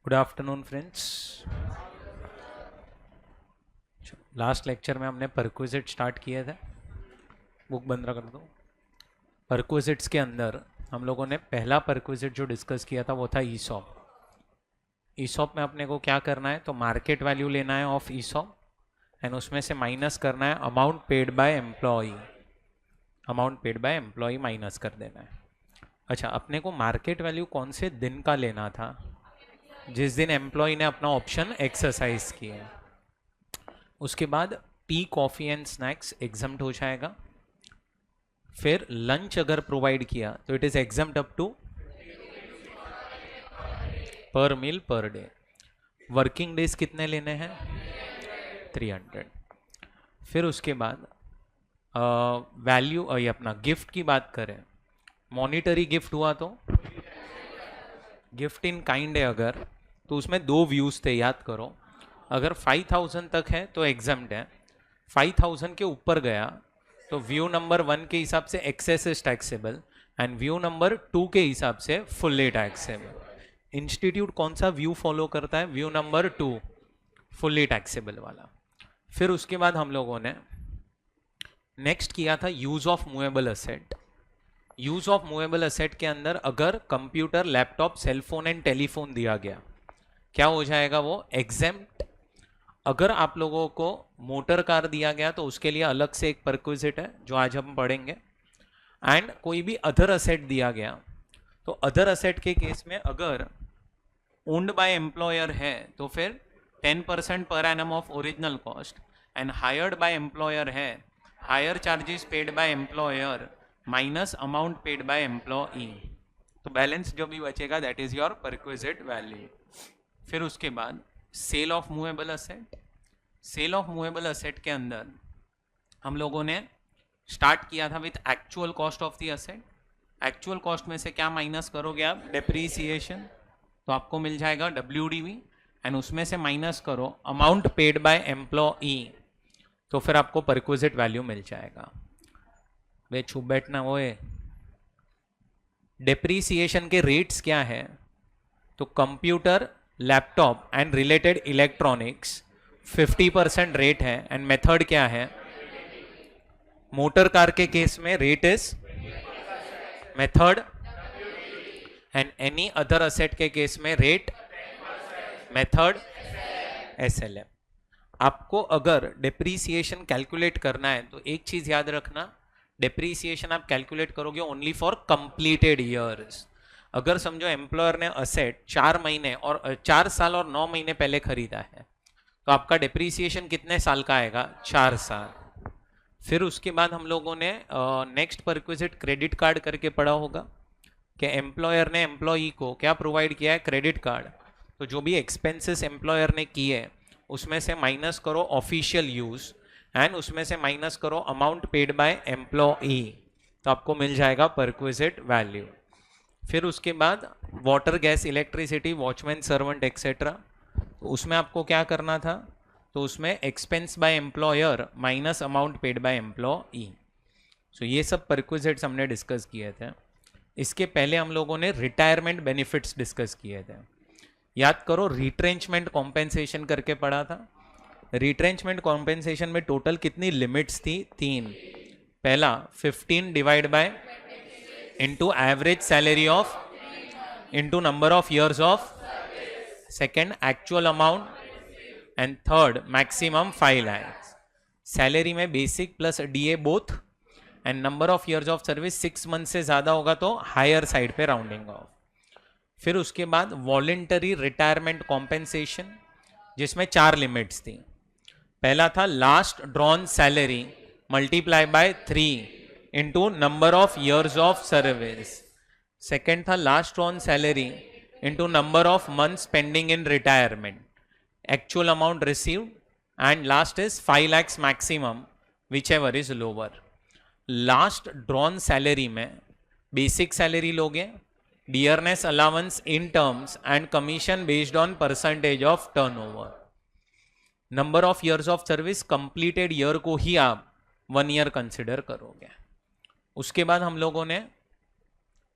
Good afternoon friends. Last lecture में हमने perquisite start किए थे। बुक बंद कर दो। परक्विजिट्स के अंदर हम लोगों ने पहला परक्विजिट जो डिस्कस किया था वो था ईसॉप। ईसॉप में अपने को क्या करना है, तो मार्केट वैल्यू लेना है ऑफ ईसॉप एंड उसमें से माइनस करना है amount paid by employee. Amount paid by employee minus कर देना है। अच्छा, अपने को मार्केट वैल्यू कौन से दिन का लेना था? जिस दिन एम्प्लॉय ने अपना ऑप्शन एक्सरसाइज किया। उसके बाद tea coffee and snacks exempt हो जाएगा। फिर लंच अगर प्रोवाइड किया तो it is exempt up to per meal per day. Working days कितने लेने हैं? 300। फिर उसके बाद वैल्यू ये अपना गिफ्ट की बात करें, मॉनिटरी गिफ्ट हुआ तो गिफ्ट इन काइंड है अगर, तो उसमें दो व्यूज़ थे, याद करो। अगर 5000 तक है तो एग्जम्प्ट है, 5000 के ऊपर गया तो व्यू नंबर 1 के हिसाब से excess is taxable and view number 2 के हिसाब से फुल्ली टैक्सेबल। इंस्टीट्यूट कौन सा व्यू फॉलो करता है? व्यू नंबर 2, फुल्ली टैक्सेबल वाला। फिर उसके बाद हम लोगों ने नेक्स्ट किया था use of movable asset. Use of movable asset के अंदर अगर computer, laptop, cellphone and telephone दिया गया, क्या हो जाएगा वो? एग्जेम्प्ट। अगर आप लोगों को मोटर कार दिया गया तो उसके लिए अलग से एक परक्विजिट है जो आज हम पढ़ेंगे। एंड कोई भी अदर असेट दिया गया तो अदर असेट के केस में अगर ओन्ड बाय एम्प्लॉयर है तो फिर 10% पर annum of original cost and hired by employer है, hire charges paid by employer minus amount paid by employee. तो बैलेंस जो भी बचेगा that is your perquisite value. फिर उसके बाद sale of movable asset. Sale of movable asset के अंदर हम लोगों ने स्टार्ट किया था with actual cost of the asset. Actual cost में से क्या माइनस करोगे आप? डेप्रीसिएशन। तो आपको मिल जाएगा WDV एंड उसमें से माइनस करो अमाउंट पेड बाय एम्प्लॉई, तो फिर आपको परक्विजिट वैल्यू मिल जाएगा। वे छुप बैठना वो है। डेप्रीसिएशन के रेट्स क्या है? तो computer, laptop and related electronics 50% rate है एंड मेथड क्या है? मोटर कार के केस में rate is method and any other asset के केस में रेट मेथड SLM। आपको अगर डेप्रीसिएशन कैलकुलेट करना है तो एक चीज याद रखना, डेप्रीसिएशन आप कैलकुलेट करोगे ओनली फॉर कंप्लीटेड ईयर्स। अगर समझो एम्प्लॉयर ने असेट 4 महीने और 4 साल और 9 महीने पहले खरीदा है तो आपका डेप्रीसिएशन कितने साल का आएगा? 4 साल। फिर उसके बाद हम लोगों ने नेक्स्ट परक्विजिट क्रेडिट कार्ड करके पढ़ा होगा कि एम्प्लॉयर ने एम्प्लॉई को क्या प्रोवाइड किया है? Credit card. तो जो भी एक्सपेंसेस एम्प्लॉयर ने किए उसमें से माइनस करो ऑफिशियल यूज एंड उसमें से माइनस करो अमाउंट पेड बाय एम्प्लॉई, तो आपको मिल जाएगा परक्विजिट वैल्यू। फिर उसके बाद water, gas, electricity, watchman, servant etcetera, तो उसमें आपको क्या करना था? तो उसमें expense by employer minus amount paid by employee. So ये सब परक्विजिट्स हमने डिस्कस किए थे। इसके पहले हम लोगों ने रिटायरमेंट बेनिफिट्स डिस्कस किए थे। याद करो, रिट्रेंचमेंट कॉम्पेंसेशन करके पढ़ा था। रिट्रेंचमेंट कॉम्पेंसेशन में टोटल कितनी लिमिट्स थी? 3। पहला 15 divide by into average salary of into number of years of, second actual amount and third maximum 5 lakh. Salary में basic plus DA both and number of years of service 6 month से ज्यादा होगा तो higher side पे rounding off. फिर उसके बाद voluntary retirement compensation जिसमें 4 लिमिट्स थी। पहला था last drawn salary multiply by 3 into number of years of service. Second था last drawn salary into number of months pending in retirement, actual amount received and last is 5 lakhs maximum whichever is lower. Last drawn salary में basic salary लोगे, dearness allowance in terms and commission based on percentage of turnover. Number of years of service completed year को ही आप 1 year consider करोगे। उसके बाद हम लोगों ने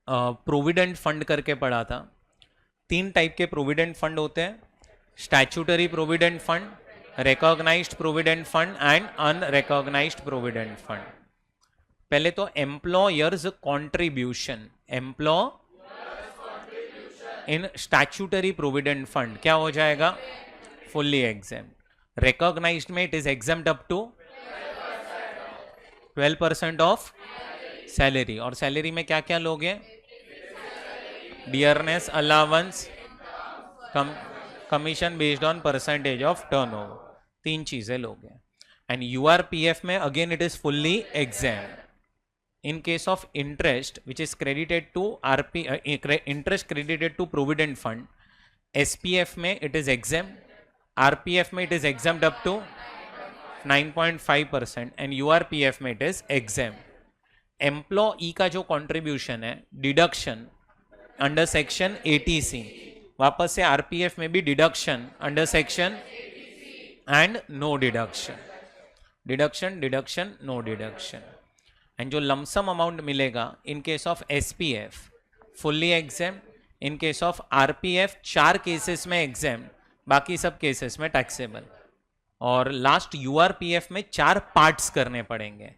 प्रोविडेंट फंड करके पढ़ा था तीन टाइप के प्रोविडेंट फंड होते हैं, statutory provident fund, recognised provident fund and unrecognised provident fund. पहले तो employer's contribution, in statutory provident fund क्या हो जाएगा, फुल्ली एग्जेम्प्ट। रिकॉग्नाइज्ड में it is exempt up to 12% of salary, और सैलरी में क्या क्या लोगे, dearness allowance, commission based on percentage of turnover, तीन चीजें लोगे। एंड यूआरपीएफ में again it is fully exempt. in case of interest which is credited to interest credited to provident fund, SPF में it is exempt, RPF में it is exempt up to 9.5% and URPF में it is exempt। Employee का जो contribution है deduction under section 80C, वापस से RPF में भी deduction under section and no deduction, deduction no deduction. And जो लमसम अमाउंट मिलेगा in case of SPF fully exempt, in case of RPF 4 cases में एग्जेम्प्ट, बाकी सब केसेस में टैक्सेबल। और लास्ट यूआरपीएफ में 4 पार्ट्स करने पड़ेंगे,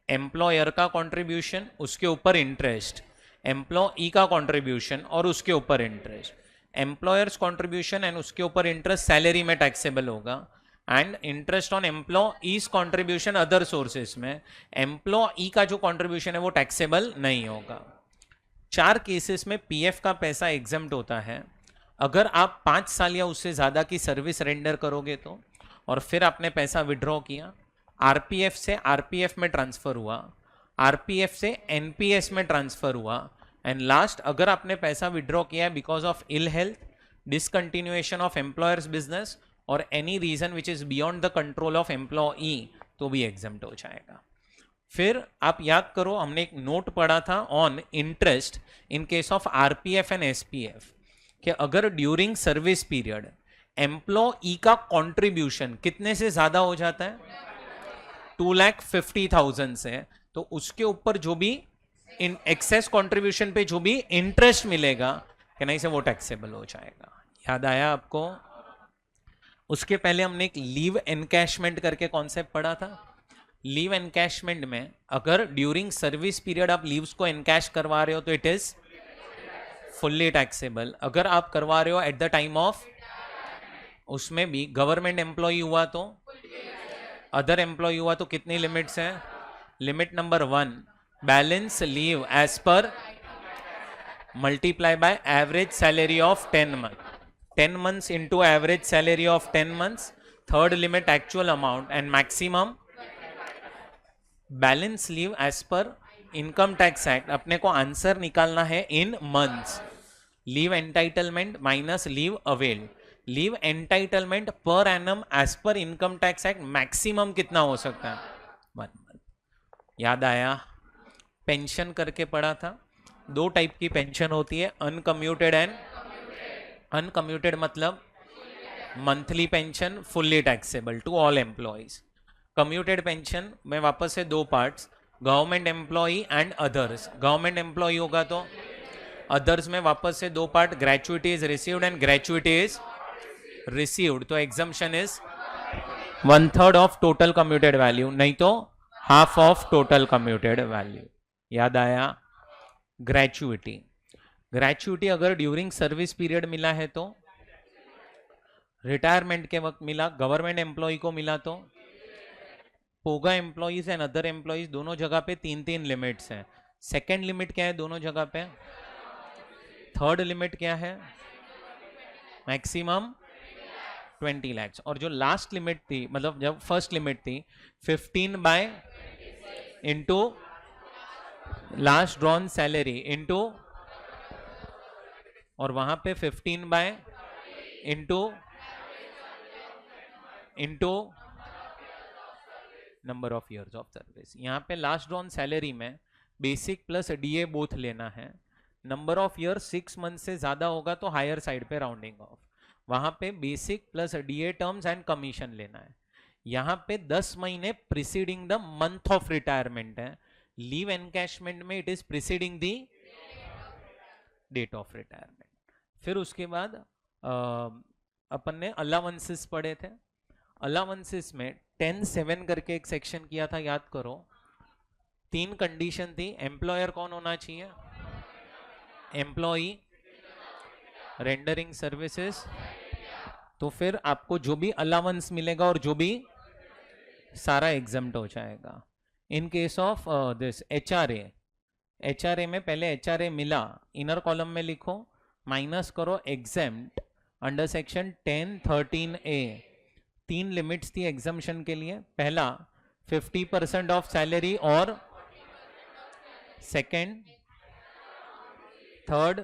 एम्प्लॉयर का कंट्रीब्यूशन, उसके ऊपर इंटरेस्ट, एम्प्लॉई का कंट्रीब्यूशन और उसके ऊपर इंटरेस्ट। एम्प्लॉयर्स कंट्रीब्यूशन एंड उसके ऊपर इंटरेस्ट सैलरी में टैक्सेबल होगा, and interest on employees contribution other sources में एम्प्लॉई का जो कंट्रीब्यूशन है वो टैक्सेबल नहीं होगा। 4 केसेस में पीएफ का पैसा एग्जेम्प्ट होता है अगर आप 5 साल या उससे ज़्यादा की सर्विस रेंडर करोगे तो, और फिर आपने पैसा विड्रॉ किया, आरपीएफ से आरपीएफ में ट्रांसफर हुआ, आरपीएफ से एनपीएस में ट्रांसफर हुआ, एंड लास्ट अगर आपने पैसा विड्रॉ किया because of ill health, discontinuation of employer's business और any reason which is beyond the control of employee, तो भी एग्जेम्प्ट हो जाएगा। फिर आप याद करो हमने एक नोट पढ़ा था on interest in case of RPF and SPF कि अगर ड्यूरिंग सर्विस पीरियड एम्प्लॉई का कंट्रीब्यूशन कितने से ज्यादा हो जाता है, 2,50,000 से, तो उसके ऊपर जो भी इन एक्सेस कंट्रीब्यूशन पे जो भी इंटरेस्ट मिलेगा कि नहीं से वो टैक्सेबल हो जाएगा। याद आया आपको? उसके पहले हमने एक लीव एनकैशमेंट करके कॉन्सेप्ट पढ़ा था। लीव एनकैशमेंट में अगर ड्यूरिंग सर्विस पीरियड आप लीव्स को एनकैश करवा रहे हो तो इट इज फुल्ली टैक्सेबल। अगर आप करवा रहे हो एट द टाइम ऑफ, उसमें भी गवर्नमेंट एम्प्लॉई हुआ तो, अदर एम्प्लॉई हुआ तो कितनी लिमिट्स हैं? Limit number 1, balance leave as per multiply by average salary of 10 months into average salary of 10 months, third limit actual amount and maximum balance leave as per income tax act। अपने को answer निकालना है in months. Leave entitlement minus leave availed, leave entitlement per annum as per income tax act maximum कितना हो सकता है? 1 month। याद आया? पेंशन करके पढ़ा था, 2 टाइप की पेंशन होती है, अनकम्यूटेड एंड अनकम्यूटेड मतलब monthly pension fully taxable to all employees. Commuted pension में वापस से 2 parts, government employee and others. Government employee होगा तो अदर्स में वापस से 2 part, gratuity is received and gratuity is received, तो exemption is 1/3 of total commuted value, नहीं तो half of total commuted value. याद आया? ग्रेचुइटी, ग्रेचुइटी अगर ड्यूरिंग सर्विस पीरियड मिला है तो, रिटायरमेंट के वक्त मिला, गवर्नमेंट एम्प्लॉय को मिला तो, पोगा एम्प्लॉइज एंड अदर एम्प्लॉइज दोनों जगह पे 3 लिमिट्स हैं। सेकेंड लिमिट क्या है दोनों जगह पे? थर्ड लिमिट क्या है? Maximum 20 lakhs। और जो लास्ट लिमिट थी, मतलब जब फर्स्ट लिमिट थी 15 by into last drawn salary into, और वहां पे 15 by into number of years of service. यहाँ पे लास्ट ड्रॉन सैलरी में बेसिक प्लस डीए बोथ लेना है। नंबर ऑफ ईयर 6 मंथ से ज्यादा होगा तो हायर साइड पे राउंडिंग ऑफ, वहां पे basic plus DA terms and commission लेना है। यहाँ पे 10 महीने preceding the month of retirement है। लीव एनकैशमेंट में it is preceding the date of retirement. फिर उसके बाद अपन ने अलाउंसेस पढ़े थे। अलाउंसेस में 10(7) करके एक सेक्शन किया था, याद करो। 3 कंडीशन थी। एम्प्लॉयर कौन होना चाहिए? Employee rendering services. तो फिर आपको जो भी अलाउंस मिलेगा और जो भी सारा एग्जम्प्ट हो जाएगा। इन केस ऑफ दिस एचआरए में पहले एचआरए मिला, इनर कॉलम में लिखो, माइनस करो exempt under section 10(13)A। 3 limits थी एग्जम्पशन के लिए। पहला 50% ऑफ सैलरी, और सेकंड, थर्ड।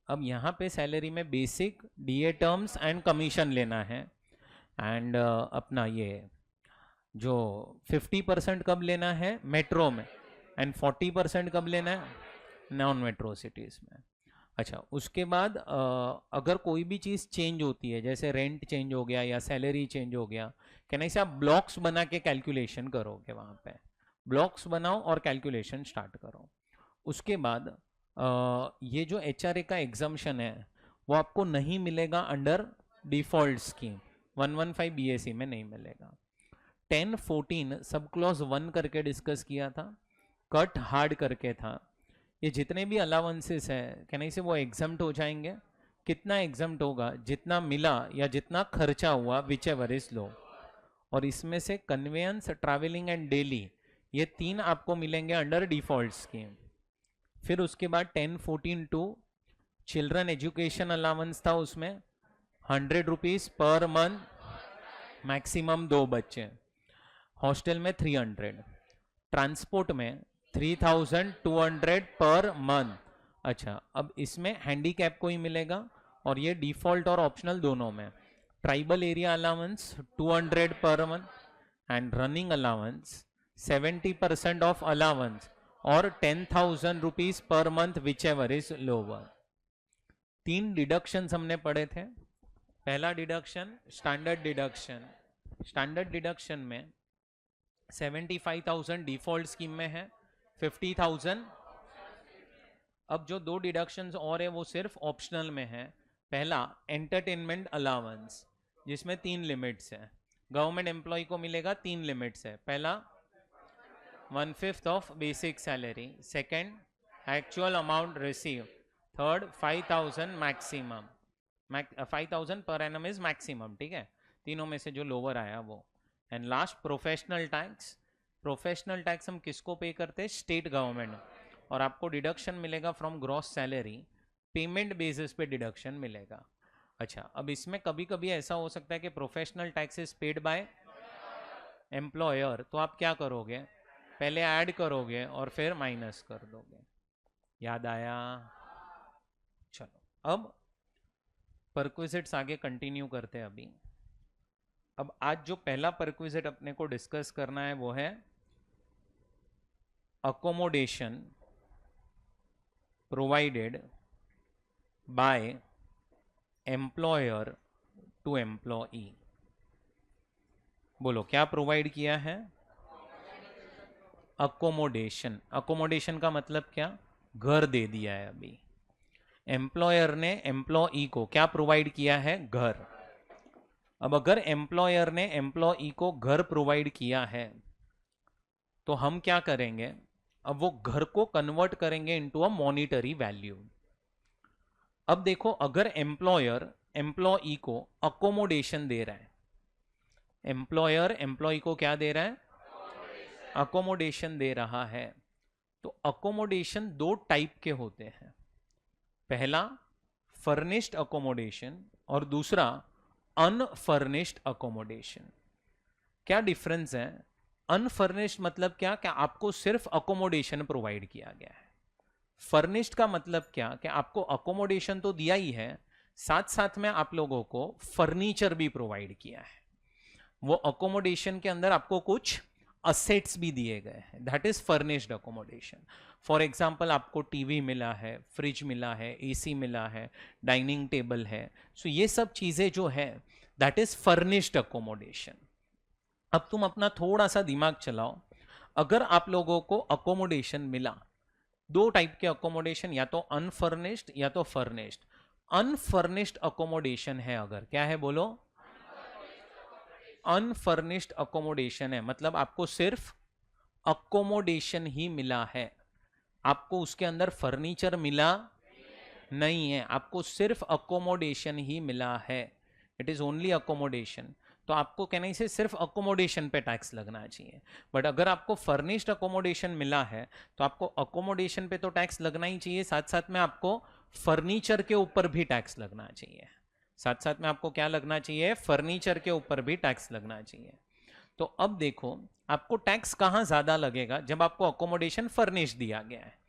अब यहाँ पे सैलरी में basic, DA terms and commission लेना है। एंड अपना ये जो 50% कब लेना है? मेट्रो में। एंड 40% कब लेना है? नॉन मेट्रो सिटीज़ में। अच्छा, उसके बाद अगर कोई भी चीज़ चेंज होती है, जैसे रेंट चेंज हो गया या सैलरी चेंज हो गया, कहना से आप ब्लॉक्स बना के कैलकुलेशन करोगे। वहाँ पे ब्लॉक्स बनाओ और कैलकुलेशन स्टार्ट करो। उसके बाद ये जो एचआरए का एग्जम्पशन है वो आपको नहीं मिलेगा अंडर डिफॉल्ट स्कीम, 115 बीएसई में नहीं मिलेगा। 10(14) सब क्लॉज 1 करके डिस्कस किया था, कट हार्ड करके था। ये जितने भी अलाउंसेस है कहने से वो एग्जम्प्ट हो जाएंगे। कितना एग्जम्प्ट होगा? जितना मिला या जितना खर्चा हुआ, विच एवर इज लो। और इसमें से कन्वेंस, ट्रैवलिंग एंड डेली, ये 3 आपको मिलेंगे अंडर डिफॉल्ट स्कीम। फिर उसके बाद 10(14)(2) चिल्ड्रन एजुकेशन अलाउंस था, उसमें 100 रुपीज पर मंथ, मैक्सिमम 2 बच्चे। हॉस्टल में 300, ट्रांसपोर्ट में 3200 पर मंथ। अच्छा, अब इसमें हैंडीकैप को ही मिलेगा, और ये डिफॉल्ट और ऑप्शनल दोनों में। Tribal area allowance 200 per month, and running allowance 70% of allowance, और 10,000 rupees per month, which ever is lower. 3 deduction हमने पढ़े थे। पहला deduction standard deduction. Standard deduction में 75,000 डिफॉल्ट स्कीम में है, 50,000। अब जो 2 डिडक्शंस और है वो सिर्फ ऑप्शनल में है। पहला एंटरटेनमेंट अलाउंस, जिसमें 3 लिमिट्स है। गवर्नमेंट एम्प्लॉय को मिलेगा 3 लिमिट्स है। पहला 1/5 of basic salary, second actual amount receive, third 5,000 maximum. 5,000 per annum is maximum, ठीक है। तीनों में से जो लोअर आया वो। And last professional tax. Professional tax हम किसको पे करते हैं? State government. और आपको डिडक्शन मिलेगा from gross salary, payment basis पे डिडक्शन मिलेगा। अच्छा, अब इसमें कभी कभी ऐसा हो सकता है कि professional tax is paid by employer, तो आप क्या करोगे? पहले ऐड करोगे और फिर माइनस कर दोगे। याद आया? चलो, अब परक्विजिट्स आगे कंटिन्यू करते हैं अभी। अब आज जो पहला परक्विजिट अपने को डिस्कस करना है वो है accommodation provided by employer to employee. बोलो, क्या प्रोवाइड किया है? अकोमोडेशन। अकोमोडेशन का मतलब क्या? घर दे दिया है अभी। एम्प्लॉयर ने एम्प्लॉई को क्या प्रोवाइड किया है? घर। अब अगर एम्प्लॉयर ने एम्प्लॉई को घर प्रोवाइड किया है तो हम क्या करेंगे? अब वो घर को कन्वर्ट करेंगे इनटू अ मॉनिटरी वैल्यू। अब देखो, अगर एम्प्लॉयर एम्प्लॉई को अकोमोडेशन दे रहा है, एम्प्लॉयर एम्प्लॉई को क्या दे रहा है? अकोमोडेशन दे रहा है। तो अकोमोडेशन 2 टाइप के होते हैं। पहला फर्निश्ड अकोमोडेशन और दूसरा अनफर्निश्ड अकोमोडेशन। क्या डिफरेंस है? अनफर्निश्ड मतलब क्या? क्या आपको सिर्फ अकोमोडेशन प्रोवाइड किया गया है। फर्निश्ड का मतलब क्या? कि आपको अकोमोडेशन तो दिया ही है, साथ साथ में आप लोगों को फर्नीचर भी प्रोवाइड किया है। वो अकोमोडेशन के अंदर आपको कुछ असेट्स भी दिए गए हैं, that is furnished accommodation. For example, आपको टीवी मिला है, फ्रिज मिला है, एसी मिला है, डाइनिंग टेबल है। सो ये सब चीजें जो है दैट इज फर्निश्ड अकोमोडेशन। अब तुम अपना थोड़ा सा दिमाग चलाओ। अगर आप लोगों को अकोमोडेशन मिला दो टाइप के अकोमोडेशन, या तो अनफर्निश्ड या तो फर्निश्ड। अनफर्निश्ड अकोमोडेशन है अगर, क्या है बोलो, अनफर्निश्ड अकोमोडेशन है, मतलब आपको सिर्फ अकोमोडेशन ही मिला है, आपको उसके अंदर फर्नीचर मिला नहीं है, आपको सिर्फ अकोमोडेशन ही मिला है, इट इज ओनली अकोमोडेशन। तो आपको कहने से सिर्फ अकोमोडेशन पे टैक्स लगना चाहिए। बट अगर आपको फर्निश्ड अकोमोडेशन मिला है तो आपको अकोमोडेशन पे तो टैक्स लगना ही चाहिए, साथ साथ में आपको फर्नीचर के ऊपर भी टैक्स लगना चाहिए, साथ साथ में आपको क्या लगना चाहिए, फर्नीचर के ऊपर भी टैक्स लगना चाहिए। तो अब देखो आपको टैक्स कहां ज्यादा लगेगा, जब आपको अकोमोडेशन फर्निश दिया गया है।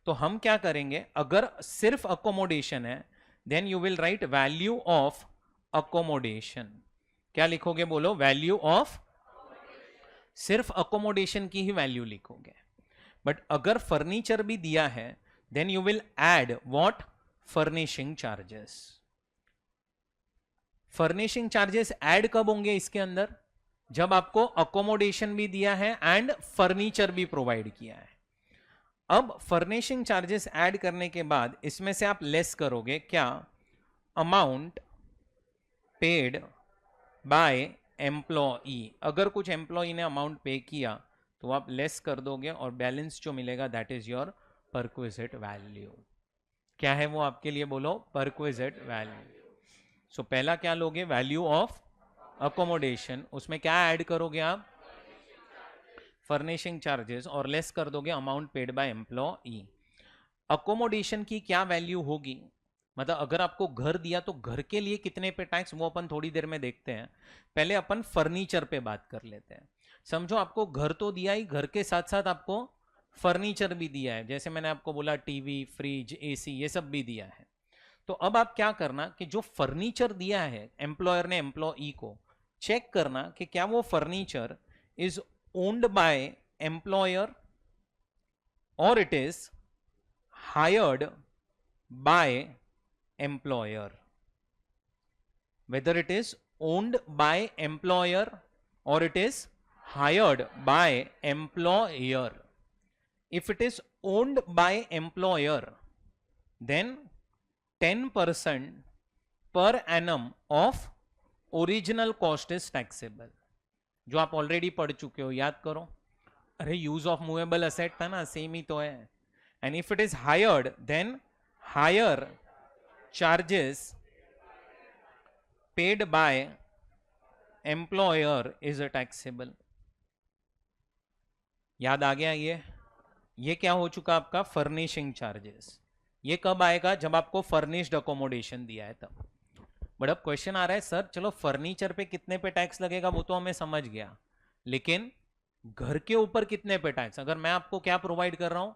तो हम क्या करेंगे, अगर सिर्फ अकोमोडेशन है then you will write value of accommodation. क्या लिखोगे बोलो, वैल्यू ऑफ, सिर्फ अकोमोडेशन की ही वैल्यू लिखोगे। बट अगर फर्नीचर भी दिया है then you will add what, furnishing charges. Furnishing charges add कब होंगे इसके अंदर, जब आपको अकोमोडेशन भी दिया है एंड फर्नीचर भी प्रोवाइड किया है। अब फर्निशिंग चार्जेस ऐड करने के बाद इसमें से आप लेस करोगे क्या, अमाउंट पेड बाय एम्प्लॉई। अगर कुछ एम्प्लॉई ने अमाउंट पे किया तो आप लेस कर दोगे और बैलेंस जो मिलेगा that is your perquisite value. क्या है वो आपके लिए बोलो, परक्विजिट वैल्यू। सो पहला क्या लोगे, वैल्यू ऑफ अकोमोडेशन, उसमें क्या ऐड करोगे आप, फर्निशिंग चार्जेस, और लेस कर दोगे amount paid by employee. Accommodation की क्या वैल्यू होगी, मतलब अगर आपको घर दिया तो घर के लिए कितने पे टैक्स, वो अपन थोड़ी देर में देखते हैं, पहले अपन फर्नीचर पे बात कर लेते हैं। समझो आपको घर तो दिया ही, घर के साथ साथ आपको फर्नीचर भी दिया है, जैसे मैंने आपको बोला टीवी, फ्रिज, एसी, ये सब भी दिया है। तो अब आप क्या करना कि जो फर्नीचर दिया है एम्प्लॉयर ने एम्प्लॉई को, चेक करना कि क्या वो furniture is owned by employer और it is hired by employer, whether it is owned by employer or it is hired by employer. If it is owned by employer then 10% per annum of original cost is taxable। जो आप already पढ़ चुके हो, याद करो, अरे use of movable asset था ना, सेम ही तो है। And if it is hired then hire charges paid by employer is taxable। याद आ गया, ये क्या हो चुका आपका, फर्निशिंग चार्जेस। ये कब आएगा, जब आपको फर्निश्ड अकोमोडेशन दिया है तब। बट अब क्वेश्चन आ रहा है सर चलो फर्नीचर पे कितने पे टैक्स लगेगा वो तो हमें समझ गया, लेकिन घर के ऊपर कितने पे टैक्स, अगर मैं आपको क्या प्रोवाइड कर रहा हूं,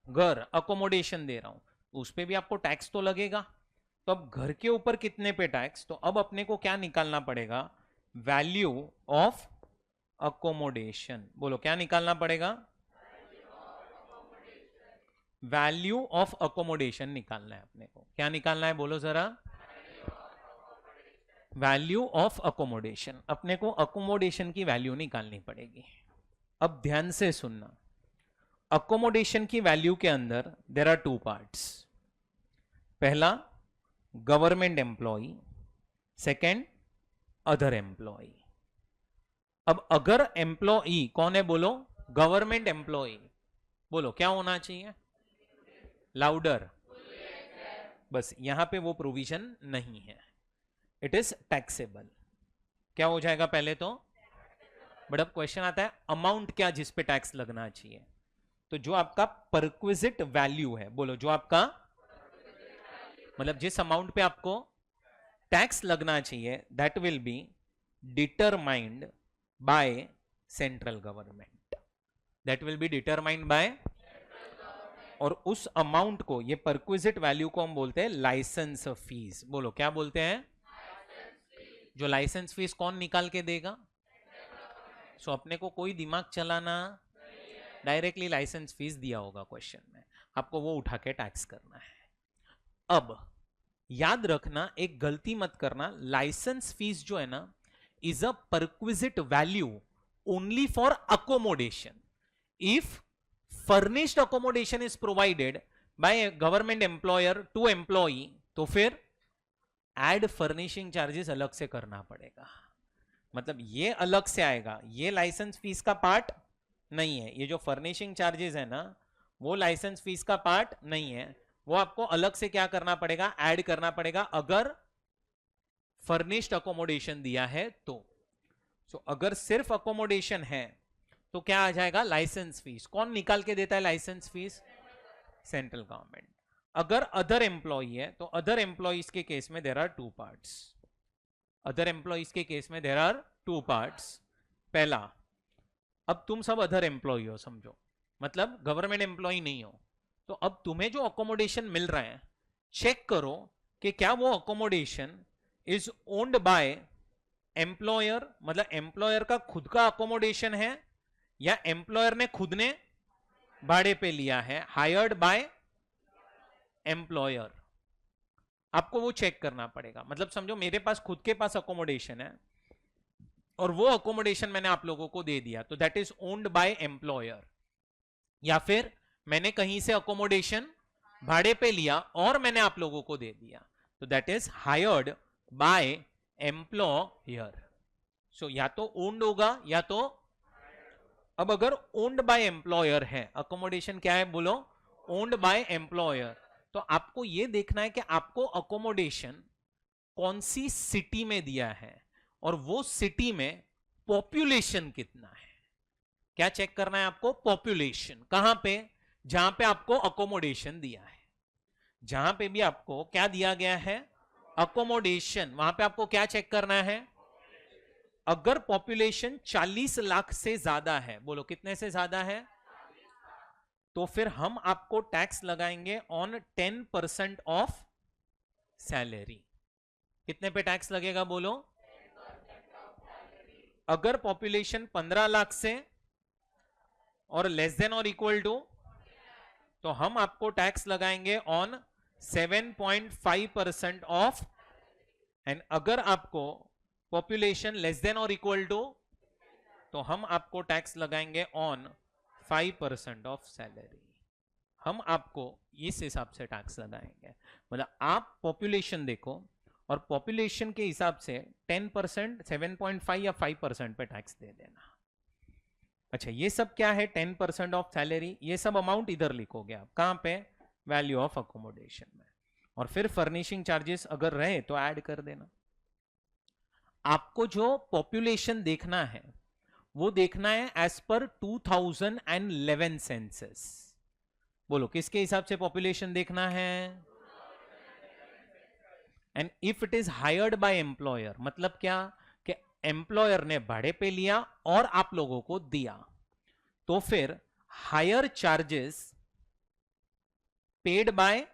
घर, अकोमोडेशन दे रहा हूं, उस पर भी आपको टैक्स तो लगेगा। तो अब घर के ऊपर कितने पे टैक्स, तो अब अपने को क्या निकालना पड़ेगा, वैल्यू ऑफ अकोमोडेशन। बोलो क्या निकालना पड़ेगा, वैल्यू ऑफ अकोमोडेशन निकालना है अपने को। क्या निकालना है बोलो जरा, वैल्यू ऑफ अकोमोडेशन। अपने को अकोमोडेशन की वैल्यू निकालनी पड़ेगी। अब ध्यान से सुनना, अकोमोडेशन की वैल्यू के अंदर देयर आर टू पार्ट्स। पहला government employee, second other employee. अब अगर एम्प्लॉई कौन है बोलो, गवर्नमेंट एम्प्लॉई, बोलो क्या होना चाहिए, लाउडर। बस यहां पे वो प्रोविजन नहीं है, इट इज टैक्सेबल। क्या हो जाएगा पहले तो, बट अब क्वेश्चन आता है अमाउंट क्या जिस पे टैक्स लगना चाहिए। तो जो आपका परक्विजिट वैल्यू है, बोलो जो आपका, मतलब जिस अमाउंट पे आपको टैक्स लगना चाहिए, that will be determined by central government, that will be determined by, और उस अमाउंट को, ये परक्विजिट वैल्यू को हम बोलते हैं लाइसेंस फीस। बोलो क्या बोलते हैं, जो लाइसेंस फीस कौन निकाल के देगा, सो अपने को कोई दिमाग चलाना, डायरेक्टली लाइसेंस फीस दिया होगा क्वेश्चन में, आपको वो उठा के टैक्स करना है। अब याद रखना, एक गलती मत करना, लाइसेंस फीस जो है ना is a perquisite value only for accommodation. If furnished accommodation is provided by government employer to employee, तो फिर एड फर्निशिंग चार्जेस अलग से करना पड़ेगा। मतलब ये अलग से आएगा, ये लाइसेंस फीस का पार्ट नहीं है। ये जो फर्निशिंग चार्जेस है ना, वो लाइसेंस फीस का पार्ट नहीं है, वो आपको अलग से क्या करना पड़ेगा, ऐड करना पड़ेगा अगर फर्निश्ड अकोमोडेशन दिया है तो। अगर सिर्फ अकोमोडेशन है तो क्या आ जाएगा, लाइसेंस फीस। कौन निकाल के देता है लाइसेंस फीस? Central government. अगर अदर एम्प्लॉई है तो अदर एम्प्लॉइज के केस में there are two parts. Other employees के केस में देयर आर टू पार्ट्स। पहला, अब तुम सब अदर एम्प्लॉई हो, समझो, मतलब गवर्नमेंट एम्प्लॉई नहीं हो, तो अब तुम्हें जो अकोमोडेशन मिल रहा है, चेक करो कि क्या वो accommodation is owned by employer, मतलब एम्प्लॉयर का खुद का अकोमोडेशन है या एम्प्लॉयर ने खुद ने भाड़े पे लिया है, हायर्ड बाय एम्प्लॉयर। आपको वो चेक करना पड़ेगा। मतलब समझो मेरे पास खुद के पास अकोमोडेशन है और वो अकोमोडेशन मैंने आप लोगों को दे दिया, तो that is owned by employer. या फिर मैंने कहीं से अकोमोडेशन भाड़े पे लिया और मैंने आप लोगों को दे दिया, तो that is hired by employer. So या तो ओन्ड होगा या तो, अब अगर ओन्ड बाय एम्प्लॉयर है, अकोमोडेशन क्या है बोलो, ओन्ड बाय एम्प्लॉयर, तो आपको यह देखना है कि आपको अकोमोडेशन कौन सी सिटी में दिया है और वो सिटी में पॉपुलेशन कितना है। क्या चेक करना है आपको, पॉपुलेशन। कहां पे, जहां पे आपको अकोमोडेशन दिया है। जहां पे भी आपको क्या दिया गया है, अकोमोडेशन, वहां पे आपको क्या चेक करना है। अगर पॉपुलेशन 40 लाख से ज्यादा है, बोलो कितने से ज्यादा है, तो फिर हम आपको टैक्स लगाएंगे ऑन 10% ऑफ सैलरी। कितने पे टैक्स लगेगा बोलो, अगर पॉपुलेशन 15 लाख से और लेस देन और इक्वल टू, तो हम आपको टैक्स लगाएंगे ऑन 7.5% ऑफ, एंड अगर आपको पॉपुलेशन लेस देन और इक्वल टू, तो हम आपको टैक्स लगाएंगे ऑन 5% ऑफ सैलरी। हम आपको इस हिसाब से टैक्स लगाएंगे। मतलब आप पॉपुलेशन देखो और पॉपुलेशन के हिसाब से 10%, 7.5 या 5% पे टैक्स दे देना। अच्छा, ये सब क्या है, 10% ऑफ सैलरी, ये सब अमाउंट इधर लिखोगे आप, कहां पे, वैल्यू ऑफ अकोमोडेशन में, और फिर फर्निशिंग चार्जेस अगर रहे तो ऐड कर देना। आपको जो पॉपुलेशन देखना है वो देखना है एज पर 2011 सेंसस। बोलो किसके हिसाब से पॉपुलेशन देखना है, and if it is hired by employer, मतलब क्या कि एम्प्लॉयर ने भाड़े पे लिया और आप लोगों को दिया, तो फिर higher charges paid by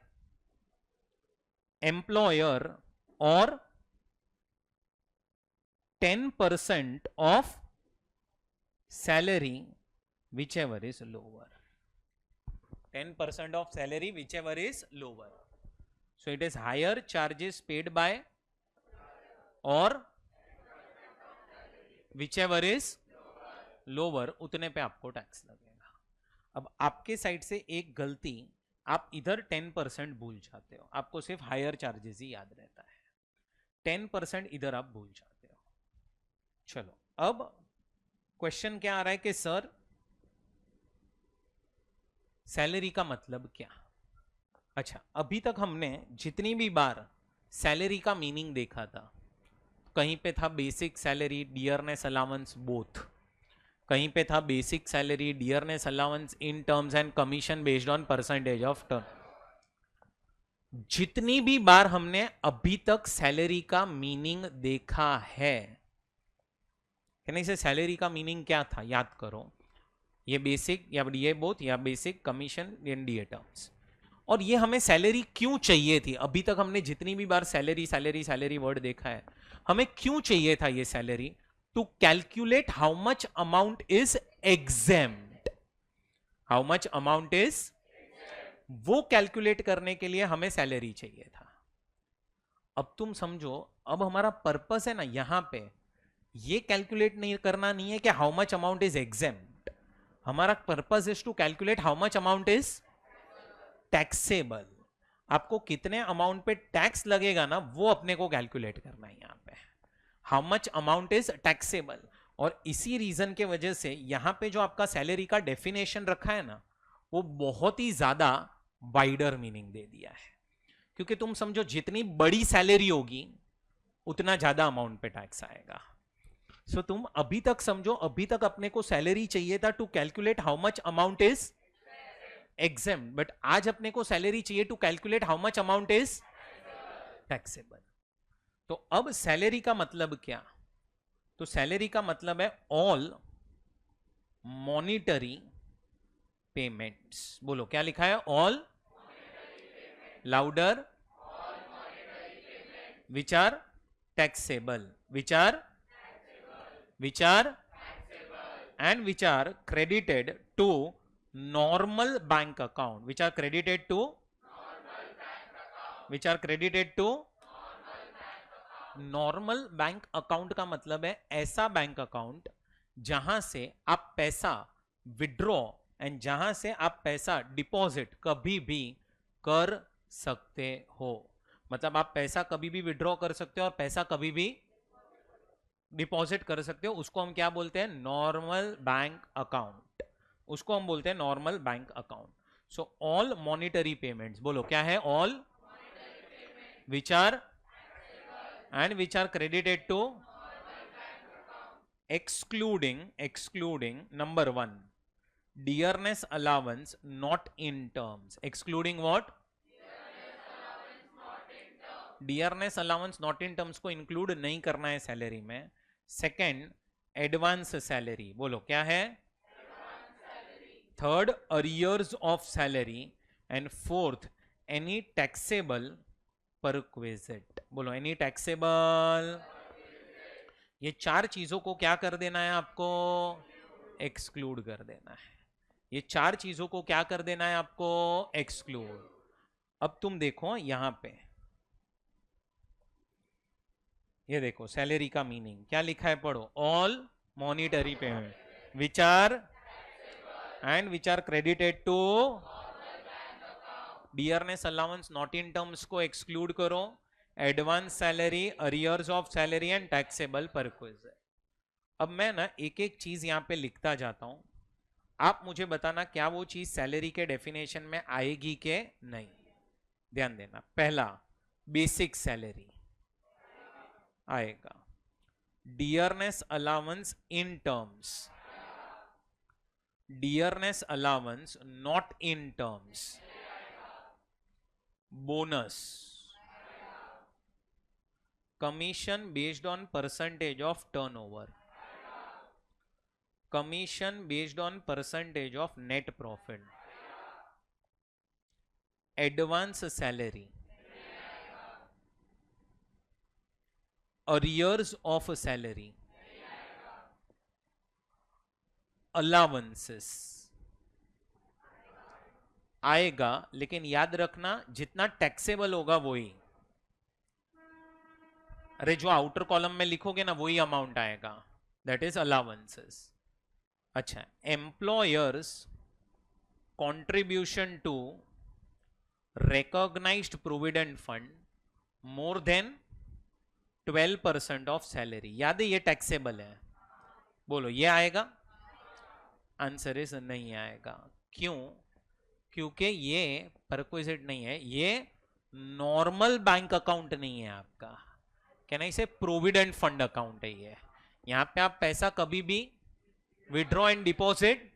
employer और 10% of salary whichever is lower, 10% of salary whichever is lower. So it is higher charges paid by और whichever is lower, उतने पे आपको टैक्स लगेगा। अब आपके साइड से एक गलती, आप इधर 10% भूल जाते हो, आपको सिर्फ हायर चार्जेस ही याद रहता है, 10% इधर आप भूल जाते हो। चलो, अब क्वेश्चन क्या आ रहा है कि सर सैलरी का मतलब क्या। अच्छा, अभी तक हमने जितनी भी बार सैलरी का मीनिंग देखा था, कहीं पे था basic salary, dearness allowance both, कहीं पे था basic salary, dearness allowance in terms and commission based on percentage of term. जितनी भी बार हमने अभी तक सैलरी का मीनिंग देखा है, कहने से सैलरी का मीनिंग क्या था, याद करो, ये बेसिक या ये बोथ, या basic, commission, and DA terms. और ये हमें सैलरी क्यों चाहिए थी, अभी तक हमने जितनी भी बार सैलरी सैलरी सैलरी वर्ड देखा है, हमें क्यों चाहिए था ये salary, to calculate how much amount is exempt, how much amount is, वो कैलकुलेट करने के लिए हमें सैलरी चाहिए था। अब तुम समझो, अब हमारा पर्पस है ना यहां पे, ये कैलकुलेट नहीं करना नहीं है कि how much amount is exempt, हमारा purpose is to calculate how much amount is taxable. आपको कितने अमाउंट पे टैक्स लगेगा ना, वो अपने को कैलकुलेट करना है यहां पे, how much amount is taxable. और इसी रीजन के वजह से यहां पे जो आपका सैलरी का डेफिनेशन रखा है ना, वो बहुत ही ज्यादा वाइडर मीनिंग दे दिया है। क्योंकि तुम समझो जितनी बड़ी सैलरी होगी उतना ज्यादा अमाउंट पे टैक्स आएगा। सो तुम अभी तक समझो, अभी तक अपने को सैलरी चाहिए था to calculate how much amount is exempt, but आज अपने को सैलरी चाहिए to calculate how much amount is taxable. तो अब सैलरी का मतलब क्या? तो सैलरी का मतलब है ऑल मॉनिटरी पेमेंट्स। बोलो क्या लिखा है? All, louder, which are taxable, which are and which are credited to normal bank account, which are credited to normal bank account का मतलब है ऐसा बैंक अकाउंट जहां से आप पैसा विड्रॉ एंड जहां से आप पैसा डिपॉजिट कभी भी कर सकते हो। मतलब आप पैसा कभी भी विड्रॉ कर सकते हो और पैसा कभी भी डिपॉजिट कर सकते हो। उसको हम क्या बोलते हैं? Normal bank account. उसको हम बोलते हैं normal bank account. So all monetary payments, बोलो क्या है? All which are and which are credited to excluding number 1 dearness allowance not in terms। excluding what? dearness allowance not in terms को include नहीं करना है सैलरी में। Second advance salary, बोलो क्या है? Third arrears of salary and fourth any taxable perquisite. बोलो any taxable. ये चार चीजों को क्या कर देना है आपको? एक्सक्लूड कर देना है। ये चार चीजों को क्या कर देना है आपको? एक्सक्लूड। अब तुम देखो यहां पे, ये देखो सैलरी का मीनिंग क्या लिखा है, पढ़ो। All monetary payment which are credited to dearness allowance not in terms को एक्सक्लूड करो, advance salary, arrears of salary and taxable perquisite. अब मैं ना एक एक चीज यहां पे लिखता जाता हूं, आप मुझे बताना क्या वो चीज सैलरी के डेफिनेशन में आएगी के नहीं। ध्यान देना, पहला बेसिक सैलरी आएगा, dearness allowance in terms, dearness allowance not in terms, bonus, commission based on percentage of turnover, commission based on percentage of net profit, advance salary, arrears of salary, allowances आएगा। लेकिन याद रखना जितना taxable होगा वही, अरे जो आउटर कॉलम में लिखोगे ना वही अमाउंट आएगा, दैट इज अलाउंसेस। अच्छा, employer's contribution to recognised provident fund more than 12% of salary, याद है ये टैक्सेबल है। बोलो ये आएगा? आंसर इज नहीं आएगा। क्यों? क्योंकि ये परक्विजिट नहीं है, ये नॉर्मल बैंक अकाउंट नहीं है आपका, कहना इसे प्रोविडेंट फंड अकाउंट है ये। यहां पे आप पैसा कभी भी विड्रॉ एंड डिपॉजिट।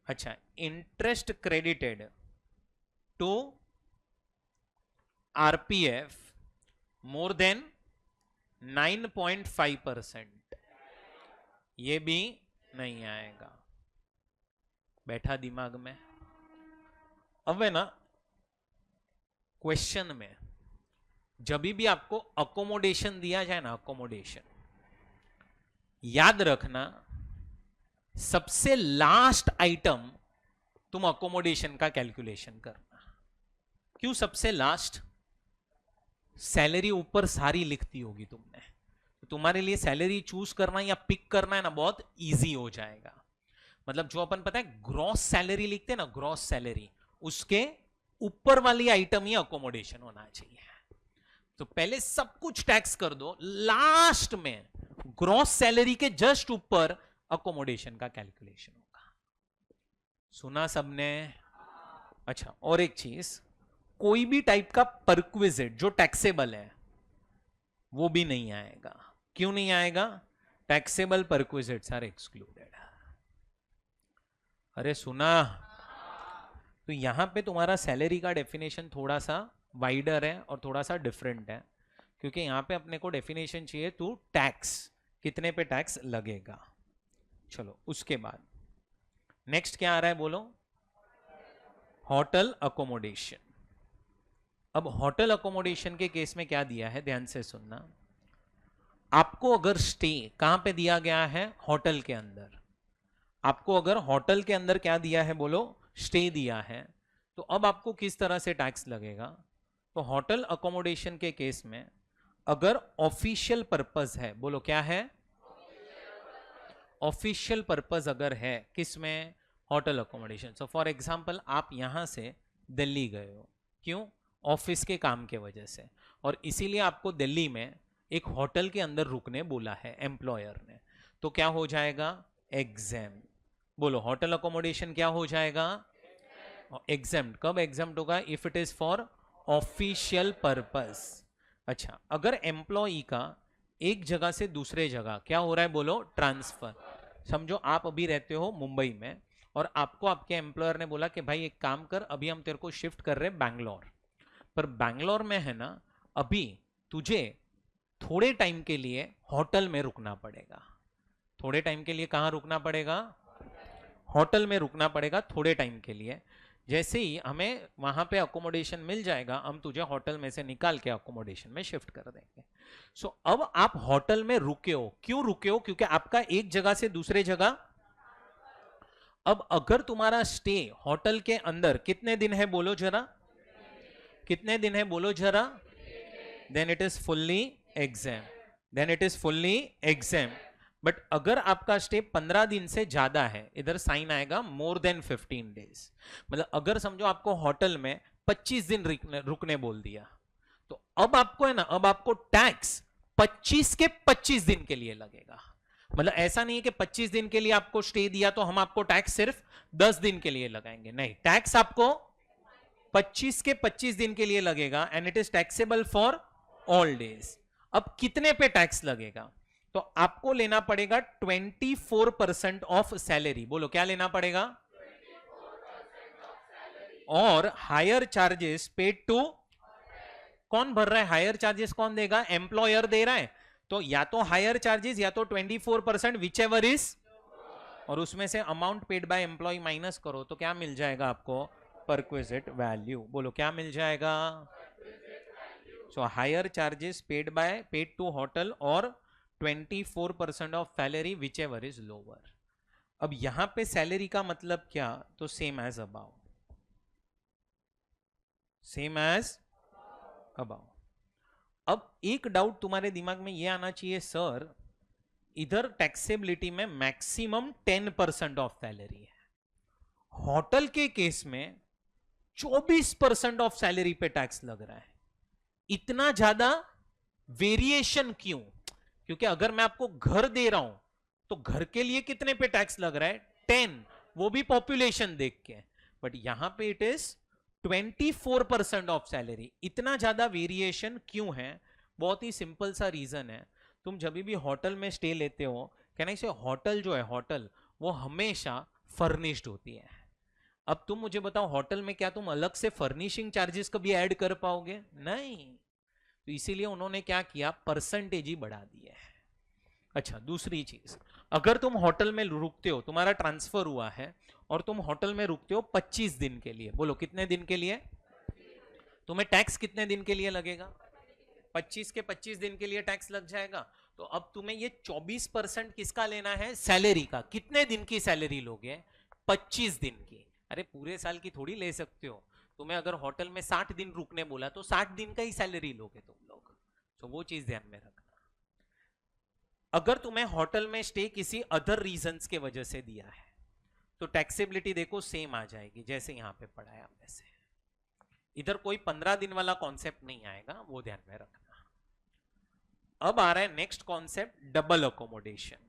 अच्छा, interest credited to RPF more than 9.5%, ये भी नहीं आएगा। बैठा दिमाग में? अब है ना, क्वेश्चन में जब भी आपको अकोमोडेशन दिया जाए ना, अकोमोडेशन याद रखना सबसे लास्ट आइटम तुम अकोमोडेशन का कैलकुलेशन करना। क्यों सबसे लास्ट? सैलरी ऊपर सारी लिखती होगी तुमने, तो तुम्हारे लिए सैलरी चूज करना या पिक करना है ना बहुत इजी हो जाएगा। मतलब जो अपन पता है ग्रॉस सैलरी लिखते हैं ना, ग्रॉस सैलरी, उसके ऊपर वाली आइटम ही अकोमोडेशन होना चाहिए। तो पहले सब कुछ टैक्स कर दो, लास्ट में ग्रॉस सैलरी के जस्ट ऊपर अकोमोडेशन का कैलकुलेशन होगा। सुना सबने? अच्छा, और एक चीज, कोई भी टाइप का परक्विजिट जो टैक्सेबल है वो भी नहीं आएगा। क्यों नहीं आएगा? Taxable perquisites are excluded. अरे सुना? तो यहां पे तुम्हारा सैलरी का डेफिनेशन थोड़ा सा वाइडर है और थोड़ा सा डिफरेंट है, क्योंकि यहां पे अपने को डेफिनेशन चाहिए टू टैक्स, कितने पे टैक्स लगेगा। चलो उसके बाद नेक्स्ट क्या आ रहा है बोलो? Hotel accommodation. अब होटल अकोमोडेशन के केस में क्या दिया है, ध्यान से सुनना। आपको अगर स्टे कहां पे दिया गया है? होटल के अंदर। आपको अगर होटल के अंदर क्या दिया है बोलो? स्टे दिया है। तो अब आपको किस तरह से टैक्स लगेगा? तो होटल अकोमोडेशन के केस में अगर ऑफिशियल पर्पस है, बोलो क्या है? ऑफिशियल पर्पस अगर है किसमें? Hotel accommodation. So for example आप यहां से दिल्ली गए हो, क्यों? ऑफिस के काम के वजह से, और इसीलिए आपको दिल्ली में एक होटल के अंदर रुकने बोला है एम्प्लॉयर ने, तो क्या हो जाएगा? एग्जाम। बोलो होटल अकोमोडेशन क्या हो जाएगा? एग्जाम्ड। कब एग्जाम्ड होगा? If it is for official purpose. अच्छा, अगर एम्प्लॉई का एक जगह से दूसरे जगह क्या हो रहा है बोलो? ट्रांसफर। समझो आप अभी रहते हो मुंबई में और आपको आपके एम्प्लॉयर ने बोला कि भाई एक काम कर, अभी हम तेरे को शिफ्ट कर रहे हैं बैंगलोर, पर बैंगलोर में है ना अभी तुझे थोड़े टाइम के लिए होटल में रुकना पड़ेगा। थोड़े टाइम के लिए कहां रुकना पड़ेगा? होटल में रुकना पड़ेगा थोड़े टाइम के लिए। जैसे ही हमें वहां पे अकोमोडेशन मिल जाएगा, हम तुझे होटल में से निकाल के अकोमोडेशन में शिफ्ट कर देंगे। सो अब आप होटल में रुके हो, क्यों रुके हो? क्योंकि आपका एक जगह से दूसरे जगह। अब अगर तुम्हारा स्टे होटल के अंदर कितने दिन है बोलो जरा? कितने दिन है बोलो जरा? Then it is fully exempt. Then it is fully exempt. But अगर आपका स्टे 15 दिन से ज्यादा है, इधर साइन आएगा मोर देन 15 डेज। मतलब अगर समझो आपको होटल में 25 दिन रुकने बोल दिया, तो अब आपको है ना, अब आपको टैक्स 25 के 25 दिन के लिए लगेगा। मतलब ऐसा नहीं है कि 25 दिन के लिए आपको स्टे दिया तो हम आपको टैक्स सिर्फ 10 दिन के लिए लगाएंगे, नहीं, टैक्स आपको 25 के 25 दिन के लिए लगेगा and it is taxable for all days. अब कितने पे टैक्स लगेगा? तो आपको लेना पड़ेगा 24% ऑफ सैलरी। बोलो क्या लेना पड़ेगा? और हायर चार्जेस पेड टू। कौन भर रहा है हायर चार्जेस? कौन देगा? एम्प्लॉयर दे रहा है। तो या तो हायर चार्जेस या तो 24%, विच एवर इज, और उसमें से amount paid by employee minus करो तो क्या मिल जाएगा आपको? Perquisite value. बोलो क्या मिल जाएगा? So hire charges paid to hotel और 24% of salary whichever is lower. अब यहां पे सैलरी का मतलब क्या? तो same as above, same as above. अब एक डाउट तुम्हारे दिमाग में यह आना चाहिए, सर इधर टैक्सेबिलिटी में मैक्सिमम 10% ऑफ सैलरी है, होटल के केस में 24% ऑफ सैलरी पे टैक्स लग रहा है, इतना ज्यादा वेरिएशन क्यों? क्योंकि अगर मैं आपको घर दे रहा हूं तो घर के लिए कितने पे टैक्स लग रहा है? 10, वो भी पॉपुलेशन देख के। बट यहां पे इट इज 24% ऑफ सैलरी। इतना ज्यादा वेरिएशन क्यों है? बहुत ही सिंपल सा रीजन है। तुम जब भी होटल में स्टे लेते हो, कहना इसे होटल जो है होटल वो हमेशा फर्निश्ड होती है। अब तुम मुझे बताओ होटल में क्या तुम अलग से फर्निशिंग चार्जेस कभी ऐड कर पाओगे? नहीं। तो इसीलिए उन्होंने क्या किया? परसेंटेज ही बढ़ा दिया है। अच्छा, दूसरी चीज, अगर तुम होटल में रुकते हो, तुम्हारा ट्रांसफर हुआ है और तुम होटल में रुकते हो 25 दिन के लिए, बोलो कितने दिन के लिए? तुम्हें टैक्स कितने दिन के लिए लगेगा? 25 के 25 दिन के लिए टैक्स लग जाएगा। तो अब तुम्हें ये 24% किसका लेना है? सैलरी का। कितने दिन की सैलरी लोगे? 25 दिन की। अरे पूरे साल की थोड़ी ले सकते हो। तुम्हें अगर होटल में 60 दिन रुकने बोला तो 60 दिन का ही सैलरी लोगे तुम लोग। तो वो चीज ध्यान में रखना। अगर तुम्हें होटल में स्टे किसी अदर रीजंस के वजह से दिया है, तो टैक्सेबिलिटी देखो सेम आ जाएगी जैसे यहां पे पढ़ा है वैसे। इधर कोई 15 दिन वाला कॉन्सेप्ट नहीं आएगा, वो ध्यान में रखना। अब आ रहा है next concept, double accommodation.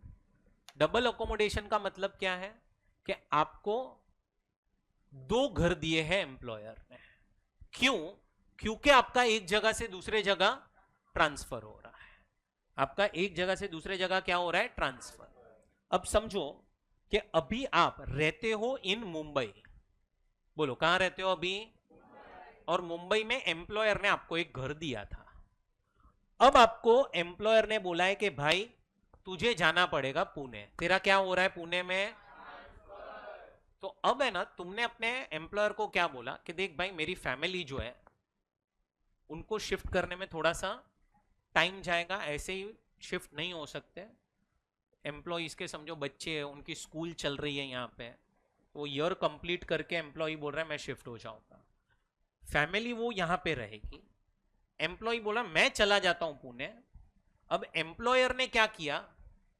Double accommodation का मतलब क्या है कि आपको दो घर दिए हैं एम्प्लॉयर ने। क्यों? क्योंकि आपका एक जगह से दूसरे जगह ट्रांसफर हो रहा है। आपका एक जगह से दूसरे जगह क्या हो रहा है? ट्रांसफर। अब समझो कि अभी आप रहते हो इन मुंबई। बोलो कहां रहते हो अभी? और मुंबई में एम्प्लॉयर ने आपको एक घर दिया था। अब आपको एम्प्लॉयर ने बोला है कि भाई तुझे जाना पड़ेगा पुणे। तेरा क्या हो रहा है पुणे में? तो अब है ना, तुमने अपने एम्प्लॉयर को क्या बोला कि देख भाई मेरी फैमिली जो है उनको शिफ्ट करने में थोड़ा सा टाइम जाएगा, ऐसे ही शिफ्ट नहीं हो सकते। एम्प्लॉयज के समझो बच्चे हैं, उनकी स्कूल चल रही है यहाँ पे, वो ईयर कंप्लीट करके एम्प्लॉय बोल रहा है मैं शिफ्ट हो जाऊंगा। फैमिली वो यहाँ पे रहेगी। एम्प्लॉय बोला मैं चला जाता हूं पुणे। अब एम्प्लॉयर ने क्या किया?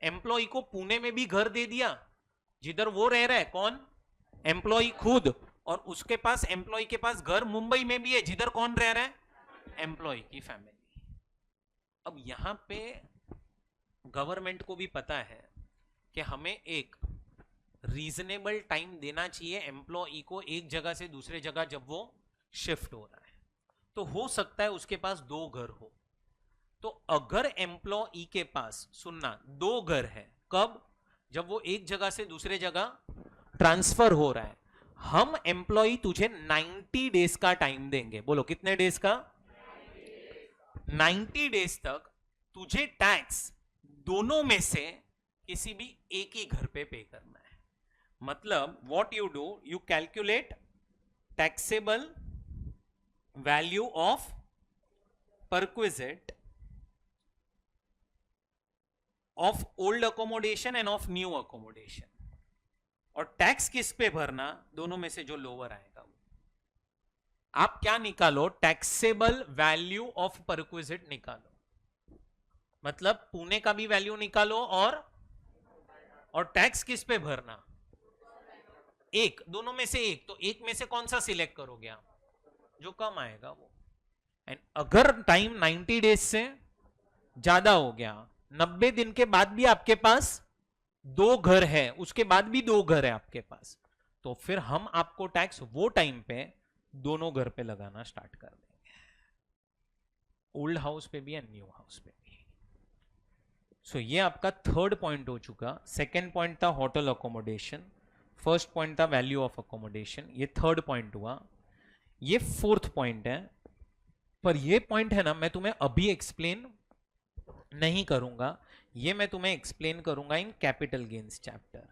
एम्प्लॉय को पुणे में भी घर दे दिया जिधर वो रह रहा है। कौन? एम्प्लॉय खुद। और उसके पास, एम्प्लॉय के पास घर मुंबई में भी है जिधर कौन रह रहा है? एम्प्लॉय की फैमिली। अब यहां पे गवर्नमेंट को भी पता है कि हमें एक रीजनेबल टाइम देना चाहिए एम्प्लॉय को एक जगह से दूसरे जगह जब वो शिफ्ट हो रहा है। तो हो सकता है उसके पास दो घर हो। तो अगर एम्प्लॉय के पास, सुनना, दो घर है, कब? जब वो एक जगह से दूसरे जगह ट्रांसफर हो रहा है। हम एम्प्लॉय तुझे 90 डेज का टाइम देंगे। बोलो कितने डेज का? 90 डेज तक तुझे टैक्स दोनों में से किसी भी एक ही घर पे पे करना है। मतलब what you do, you calculate taxable value of perquisite of old accommodation end of new accommodation, और टैक्स किस पे भरना? दोनों में से जो लोअर आएगा वो। आप क्या निकालो? टैक्सेबल वैल्यू ऑफ परक्विजिट निकालो। मतलब पुणे का भी वैल्यू निकालो और टैक्स किस पे भरना? एक, दोनों में से एक। तो एक में से कौन सा सिलेक्ट करोगे आप? जो कम आएगा वो। एंड अगर टाइम 90 डेज से ज्यादा हो गया, 90 दिन के बाद भी आपके पास दो घर है, उसके बाद भी दो घर है आपके पास, तो फिर हम आपको टैक्स वो टाइम पे दोनों घर पे लगाना स्टार्ट कर देंगे, ओल्ड हाउस पे भी एंड न्यू हाउस पे भी। सो ये आपका थर्ड पॉइंट हो चुका। सेकेंड पॉइंट था होटल अकोमोडेशन, फर्स्ट पॉइंट था वैल्यू ऑफ अकोमोडेशन, ये थर्ड पॉइंट हुआ। ये फोर्थ पॉइंट है, पर ये पॉइंट है ना, मैं तुम्हें अभी एक्सप्लेन नहीं करूंगा, ये मैं तुम्हें एक्सप्लेन करूंगा इन कैपिटल गेन्स चैप्टर।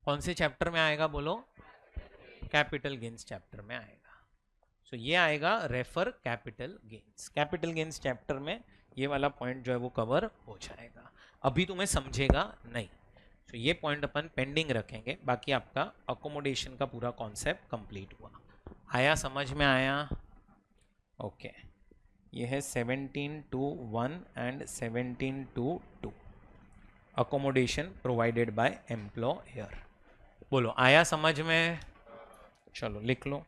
कौन से चैप्टर में आएगा बोलो? कैपिटल गेन्स चैप्टर में आएगा। सो ये आएगा refer capital gains. Capital gains chapter में ये वाला पॉइंट जो है वो कवर हो जाएगा। अभी तुम्हें समझेगा नहीं, तो ये पॉइंट अपन पेंडिंग रखेंगे। बाकी आपका अकोमोडेशन का पूरा कॉन्सेप्ट कंप्लीट हुआ। आया समझ में? आया? ओके। ये है 17(2)(1) and 17(2)(2 accommodation provided by employer. बोलो आया समझ में? चलो लिख लो।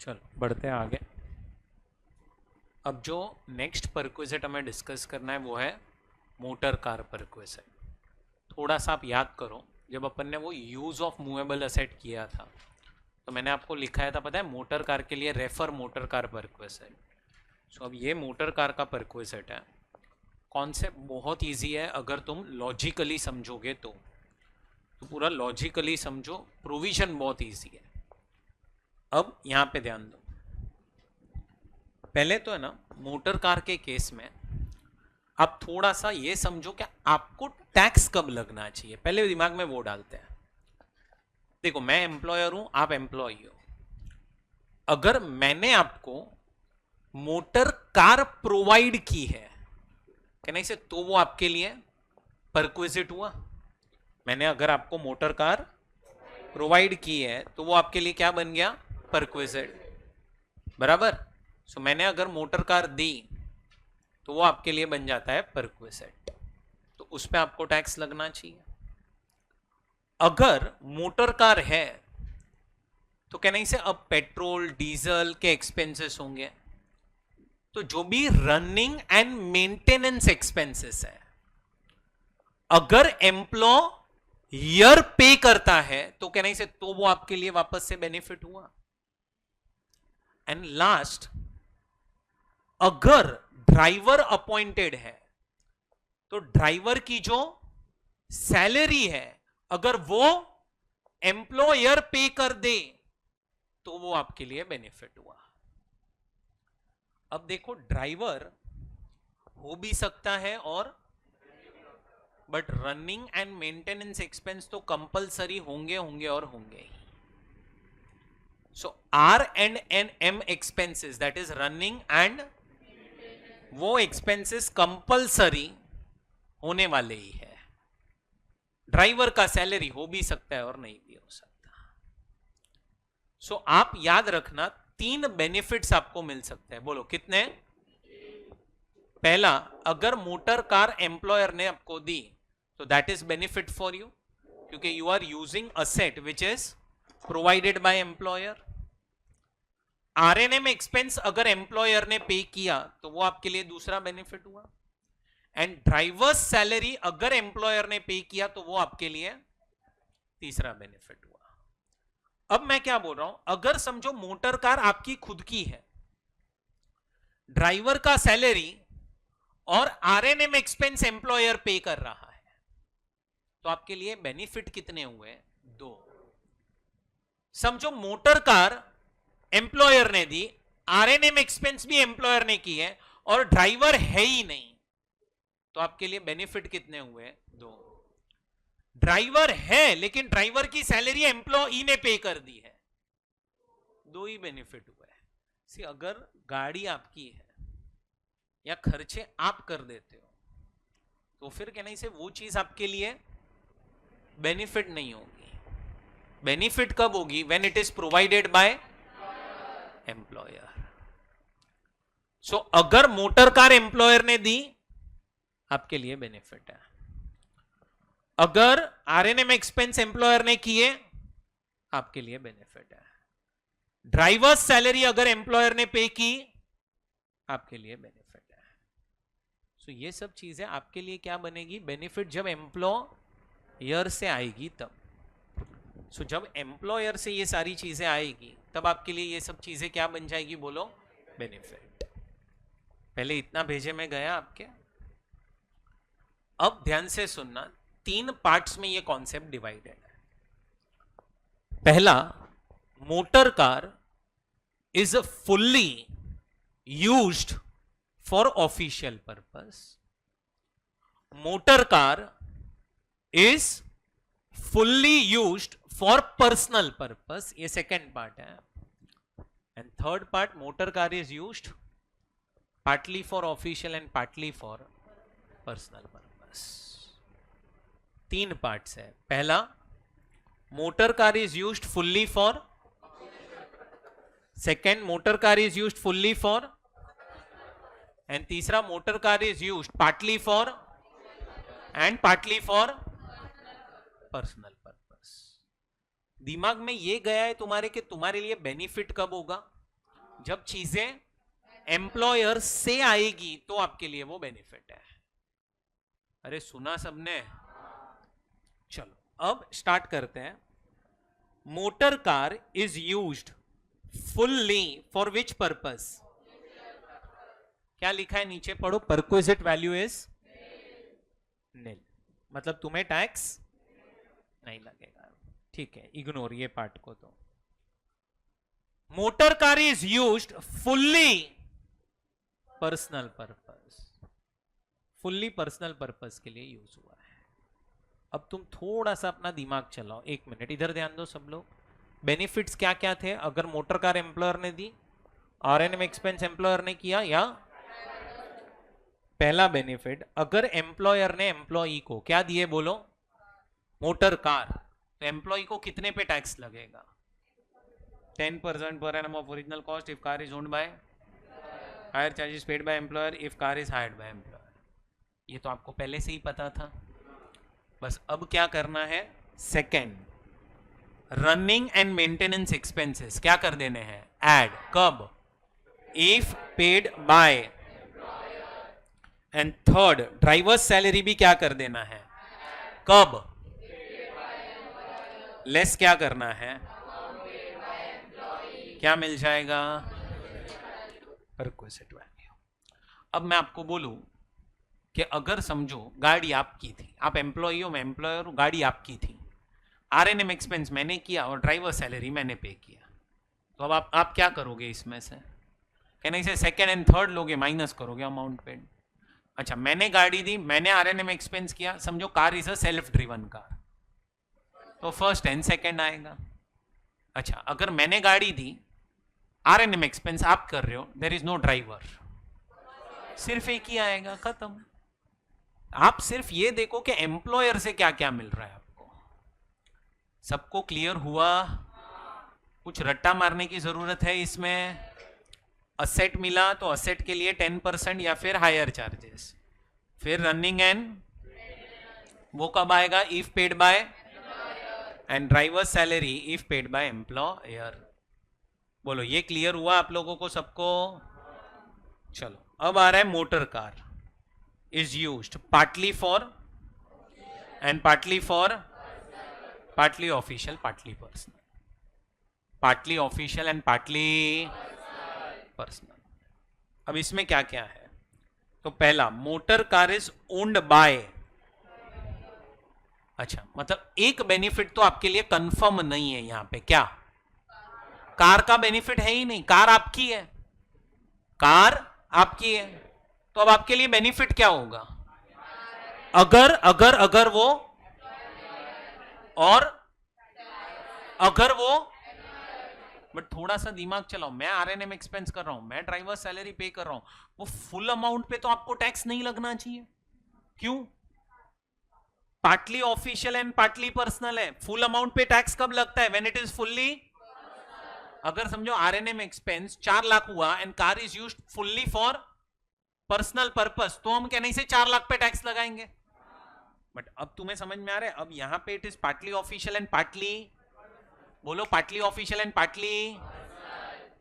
चलो बढ़ते हैं आगे। अब जो नेक्स्ट परक्विजिट हमें डिस्कस करना है वो है मोटर कार परक्विजिट। थोड़ा सा आप याद करो, जब अपन ने वो यूज ऑफ मूवेबल असेट किया था तो मैंने आपको लिखाया था, पता है, मोटर कार के लिए रेफर मोटर कार परक्विजिट। सो अब ये मोटर कार का परक्विजिट है। कॉन्सेप्ट बहुत इजी है अगर तुम लॉजिकली समझोगे तो पूरा लॉजिकली समझो, प्रोविजन बहुत इजी है। अब यहाँ पे ध्यान दो, पहले तो है ना मोटर कार के केस में आप थोड़ा सा ये समझो कि आपको टैक्स कब लगना चाहिए, पहले दिमाग में वो डालते हैं। देखो, मैं एम्प्लॉयर हूं, आप एम्प्लॉय हो। अगर मैंने आपको मोटर कार प्रोवाइड की है कहने से, तो वो आपके लिए परक्विजिट हुआ। मैंने अगर आपको मोटर कार प्रोवाइड की है तो वो आपके लिए क्या बन गया, परक्विजिट, बराबर। सो मैंने अगर मोटर कार दी तो वो आपके लिए बन जाता है परक्विजिट, तो उस पर आपको टैक्स लगना चाहिए। अगर मोटर कार है तो कहने से अब पेट्रोल डीजल के एक्सपेंसेस होंगे, तो जो भी रनिंग एंड मेंटेनेंस एक्सपेंसेस है, अगर एम्प्लॉयर पे करता है तो कहने से तो वो आपके लिए वापस से बेनिफिट हुआ। एंड लास्ट, अगर ड्राइवर अपॉइंटेड है तो ड्राइवर की जो सैलरी है अगर वो एम्प्लॉयर पे कर दे तो वो आपके लिए बेनिफिट हुआ। अब देखो, ड्राइवर हो भी सकता है और, but running and maintenance expense तो कंपलसरी होंगे होंगे और होंगे ही। सो R&M expenses, that is running and, वो एक्सपेंसेस कंपलसरी होने वाले ही है। ड्राइवर का सैलरी हो भी सकता है और नहीं भी हो सकता। सो आप याद रखना, 3 बेनिफिट्स आपको मिल सकते हैं। बोलो कितने? पहला, अगर मोटर कार एम्प्लॉयर ने आपको दी तो that is benefit for you, क्योंकि you are using asset which is provided by employer. R&M expense अगर एम्प्लॉयर ने पे किया तो वो आपके लिए दूसरा बेनिफिट हुआ। एंड ड्राइवर्स सैलरी अगर एम्प्लॉयर ने पे किया तो वो आपके लिए तीसरा बेनिफिट हुआ। अब मैं क्या बोल रहा हूं, अगर समझो मोटर कार आपकी खुद की है, ड्राइवर का सैलरी और R&M एक्सपेंस एम्प्लॉयर पे कर रहा है, तो आपके लिए बेनिफिट कितने हुए? 2। समझो मोटर कार एम्प्लॉयर ने दी, R&M एक्सपेंस भी एम्प्लॉयर ने की है और ड्राइवर है ही नहीं, तो आपके लिए बेनिफिट कितने हुए? 2। ड्राइवर है लेकिन ड्राइवर की सैलरी एम्प्लॉई ने पे कर दी है, 2 ही बेनिफिट हुए। सी, अगर गाड़ी आपकी है या खर्चे आप कर देते हो तो फिर कहने से वो चीज आपके लिए बेनिफिट नहीं होगी। बेनिफिट कब होगी? When it is provided by employer. So अगर मोटर कार एम्प्लॉयर ने दी, आपके लिए बेनिफिट है। अगर R&M एक्सपेंस एम्प्लॉयर ने किए, आपके लिए बेनिफिट है। ड्राइवर्स सैलरी अगर एम्प्लॉयर ने पे की, आपके लिए बेनिफिट है। सो ये सब चीजें आपके लिए क्या बनेगी? बेनिफिट जब एम्प्लॉयर से आएगी तब। सो जब एम्प्लॉयर से ये सारी चीजें आएगी तब आपके लिए ये सब चीजें क्या बन जाएगी? बोलो, बेनिफिट। पहले इतना भेजे में गया आपके। अब ध्यान से सुनना, 3 पार्ट्स में ये कॉन्सेप्ट डिवाइडेड है। पहला, motor car is fully used for official purpose. Motor car is fully used for personal purpose, ये सेकेंड पार्ट है। And third part, motor car is used partly for official and partly for personal purpose. 3 parts है। पहला, motor car is used fully for, second, motor car is used fully for, and तीसरा, motor car is used partly for and partly for personal purpose. दिमाग में ये गया है तुम्हारे कि तुम्हारे लिए बेनिफिट कब होगा? जब चीजें एम्प्लॉयर से आएगी तो आपके लिए वो बेनिफिट है। अरे सुना सबने? चलो अब स्टार्ट करते हैं। Motor car is used fully for which purpose? क्या लिखा है नीचे पढ़ो। परक्विजिट वैल्यू इज निल, मतलब तुम्हें टैक्स नहीं लगेगा। ठीक है, इग्नोर ये पार्ट को। तो motor car is used fully personal purpose, fully personal purpose के लिए यूज हुआ है। अब तुम थोड़ा सा अपना दिमाग चलाओ, 1 मिनट इधर ध्यान दो सब लोग। बेनिफिट्स क्या क्या थे अगर मोटर कार एम्प्लॉयर ने दी, आरएनएम एक्सपेंस एम्प्लॉयर ने किया, या पहला बेनिफिट अगर एम्प्लॉयर ने एम्प्लॉई को क्या दिए बोलो, मोटर कार, तो एम्प्लॉई को कितने पे टैक्स लगेगा? 10% per annum of original cost if car is owned by, higher charges paid by employer if car is hired by employer। ये तो आपको पहले से ही पता था। बस अब क्या करना है, second, running and maintenance expenses क्या कर देने हैं, ऐड। कब? If paid by. And third, drivers salary भी क्या कर देना है, कब? लेस क्या करना है, क्या मिल जाएगा, परक्विजिट वैल्यू। अब मैं आपको बोलूं कि अगर समझो गाड़ी आपकी थी, आप एम्प्लॉई हो, मैं एम्प्लॉयर हूं, गाड़ी आपकी थी, आरएनएम एक्सपेंस मैंने किया और ड्राइवर सैलरी मैंने पे किया, तो अब आप क्या करोगे इसमें से? कहने से सेकेंड एंड थर्ड लोगे, माइनस करोगे अमाउंट पेड। अच्छा, मैंने गाड़ी दी, मैंने आरएनएम एक्सपेंस किया, समझो car is a self driven car, तो फर्स्ट एंड सेकेंड आएगा। अच्छा, अगर मैंने गाड़ी दी, आरएनएम एक्सपेंस आप कर रहे हो, देयर इज नो ड्राइवर, सिर्फ एक ही आएगा, खत्म। आप सिर्फ ये देखो कि एम्प्लॉयर से क्या क्या मिल रहा है आपको। सबको क्लियर हुआ? कुछ रट्टा मारने की जरूरत है इसमें? असेट मिला तो असेट के लिए 10% या फिर हायर चार्जेस, फिर रनिंग एंड वो कब आएगा, if paid by, and driver salary if paid by employer. बोलो ये क्लियर हुआ आप लोगों को सबको? चलो अब आ रहा है motor car is used partly for and partly for, partly official partly personal, partly official and partly personal. अब इसमें क्या क्या है? तो पहला, motor car is owned bye. अच्छा, मतलब एक बेनिफिट तो आपके लिए कंफर्म नहीं है यहां पे, क्या? कार का बेनिफिट है ही नहीं, कार आपकी है, कार आपकी है, तो अब आपके लिए बेनिफिट क्या होगा? अगर अगर अगर वो, और अगर वो, बट थोड़ा सा दिमाग चलाओ, मैं आरएनएम एक्सपेंस कर रहा हूं, मैं ड्राइवर सैलरी पे कर रहा हूं, वो फुल अमाउंट पे तो आपको टैक्स नहीं लगना चाहिए। क्यों? Partly official and partly personal है, फुल अमाउंट पे टैक्स कब लगता है? When it is fully. अगर समझो आरएनएम एक्सपेंस 4 लाख हुआ and car is used fully for personal purpose, तो हम कहने से 4 लाख पे टैक्स लगाएंगे। बट अब तुम्हें समझ में आ रहा है? अब यहां पे it is partly official and partly, बोलो partly official and partly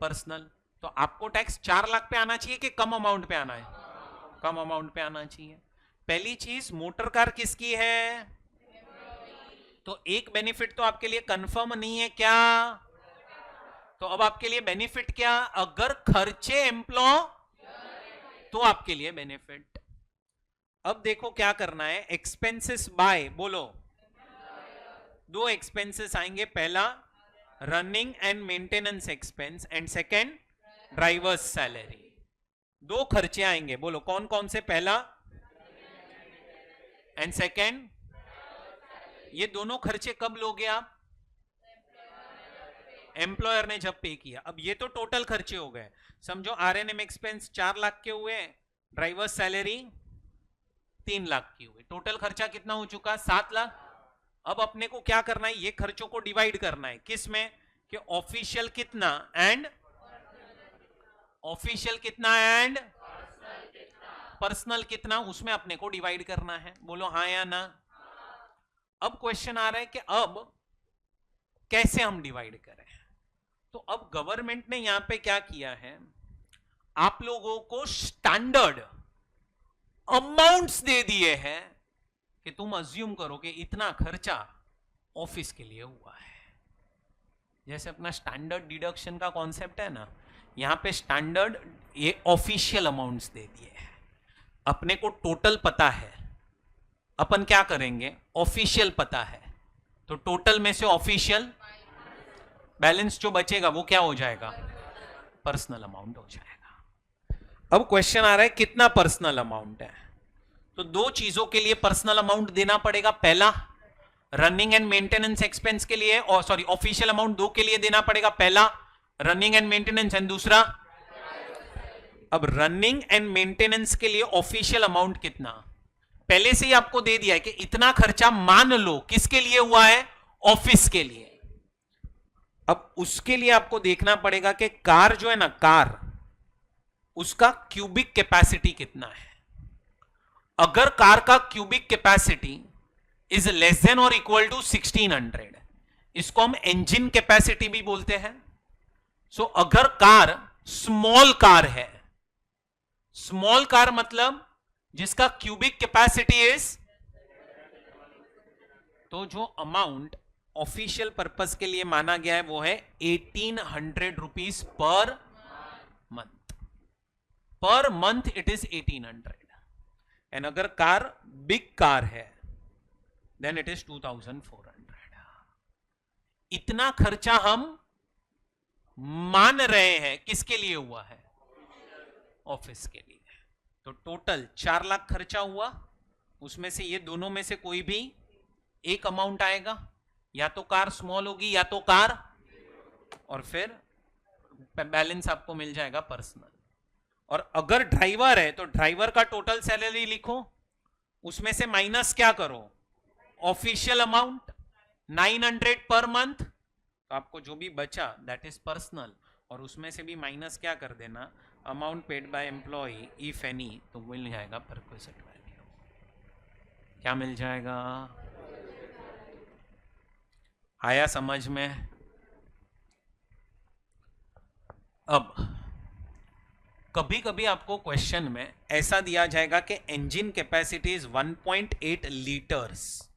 personal, तो आपको टैक्स 4 लाख पे आना चाहिए कि कम अमाउंट पे आना है? कम अमाउंट पे आना चाहिए। पहली चीज, मोटर कार किसकी है? तो एक बेनिफिट तो आपके लिए कंफर्म नहीं है, क्या? तो अब आपके लिए बेनिफिट क्या? अगर खर्चे एम्प्लॉय तो आपके लिए बेनिफिट। अब देखो क्या करना है, एक्सपेंसेस बाय, बोलो दो एक्सपेंसेस आएंगे, पहला running and maintenance expense and second drivers salary. दो खर्चे आएंगे, बोलो कौन कौन से? पहला एंड सेकेंड। ये दोनों खर्चे कब लोगे आप? एम्प्लॉयर ने जब पे किया। अब ये तो टोटल खर्चे हो गए, समझो आरएनएम एक्सपेंस 4 लाख के हुए, ड्राइवर सैलरी 3 लाख की हुई, टोटल खर्चा कितना हो चुका? 7 लाख। अब अपने को क्या करना है, ये खर्चों को डिवाइड करना है, किस में? कि ऑफिशियल कितना एंड ऑफिशियल कितना एंड पर्सनल कितना, उसमें अपने को डिवाइड करना है। बोलो हाँ या ना? अब क्वेश्चन आ रहा है कि अब कैसे हम डिवाइड करें? तो अब गवर्नमेंट ने यहां पे क्या किया है, आप लोगों को स्टैंडर्ड अमाउंट्स दे दिए हैं कि तुम अज्यूम करो कि इतना खर्चा ऑफिस के लिए हुआ है। जैसे अपना स्टैंडर्ड डिडक्शन का कॉन्सेप्ट है ना, यहां पे स्टैंडर्ड ये ऑफिशियल अमाउंट्स दे दिए हैं। अपने को टोटल पता है, अपन क्या करेंगे, ऑफिशियल पता है, तो टोटल में से ऑफिशियल बैलेंस जो बचेगा वो क्या हो जाएगा, पर्सनल अमाउंट हो जाएगा। अब क्वेश्चन आ रहा है कितना पर्सनल अमाउंट है, तो दो चीजों के लिए पर्सनल अमाउंट देना पड़ेगा। पहला रनिंग एंड मेंटेनेंस एक्सपेंस के लिए, और सॉरी ऑफिशियल अमाउंट दो के लिए देना पड़ेगा। पहला रनिंग एंड मेंटेनेंस एंड दूसरा, अब रनिंग एंड मेंटेनेंस के लिए ऑफिशियल अमाउंट कितना, पहले से ही आपको दे दिया है कि इतना खर्चा मान लो किसके लिए हुआ है, ऑफिस के लिए। अब उसके लिए आपको देखना पड़ेगा कि कार जो है ना, कार उसका क्यूबिक कैपेसिटी कितना है। अगर कार का cubic capacity is less than और इक्वल टू 1600, इसको हम इंजन कैपेसिटी भी बोलते हैं। सो अगर कार स्मॉल कार है, स्मॉल कार मतलब जिसका क्यूबिक कैपेसिटी इज, तो जो अमाउंट ऑफिशियल पर्पस के लिए माना गया है वो है 1800 rupees per month. Per month it is 1800। And अगर कार बिग कार है देन इट इज 2400। इतना खर्चा हम मान रहे हैं किसके लिए हुआ है, ऑफिस के लिए। तो टोटल 4 लाख खर्चा हुआ, उसमें से ये दोनों में से कोई भी एक अमाउंट आएगा, या तो कार स्मॉल होगी या तो कार, और फिर बैलेंस आपको मिल जाएगा पर्सनल। और अगर ड्राइवर है तो ड्राइवर का टोटल सैलरी लिखो, उसमें से माइनस क्या करो, ऑफिशियल अमाउंट 900 पर मंथ, तो आपको जो भी बचा दैट इज पर्सनल, और उसमें से भी माइनस क्या कर देना, amount paid by employee if any, तो मिल जाएगा परक्विजिट वैल्यू। क्या मिल जाएगा, आया समझ में। अब कभी कभी आपको क्वेश्चन में ऐसा दिया जाएगा कि इंजन कैपेसिटी इज 1.8 लीटर्स।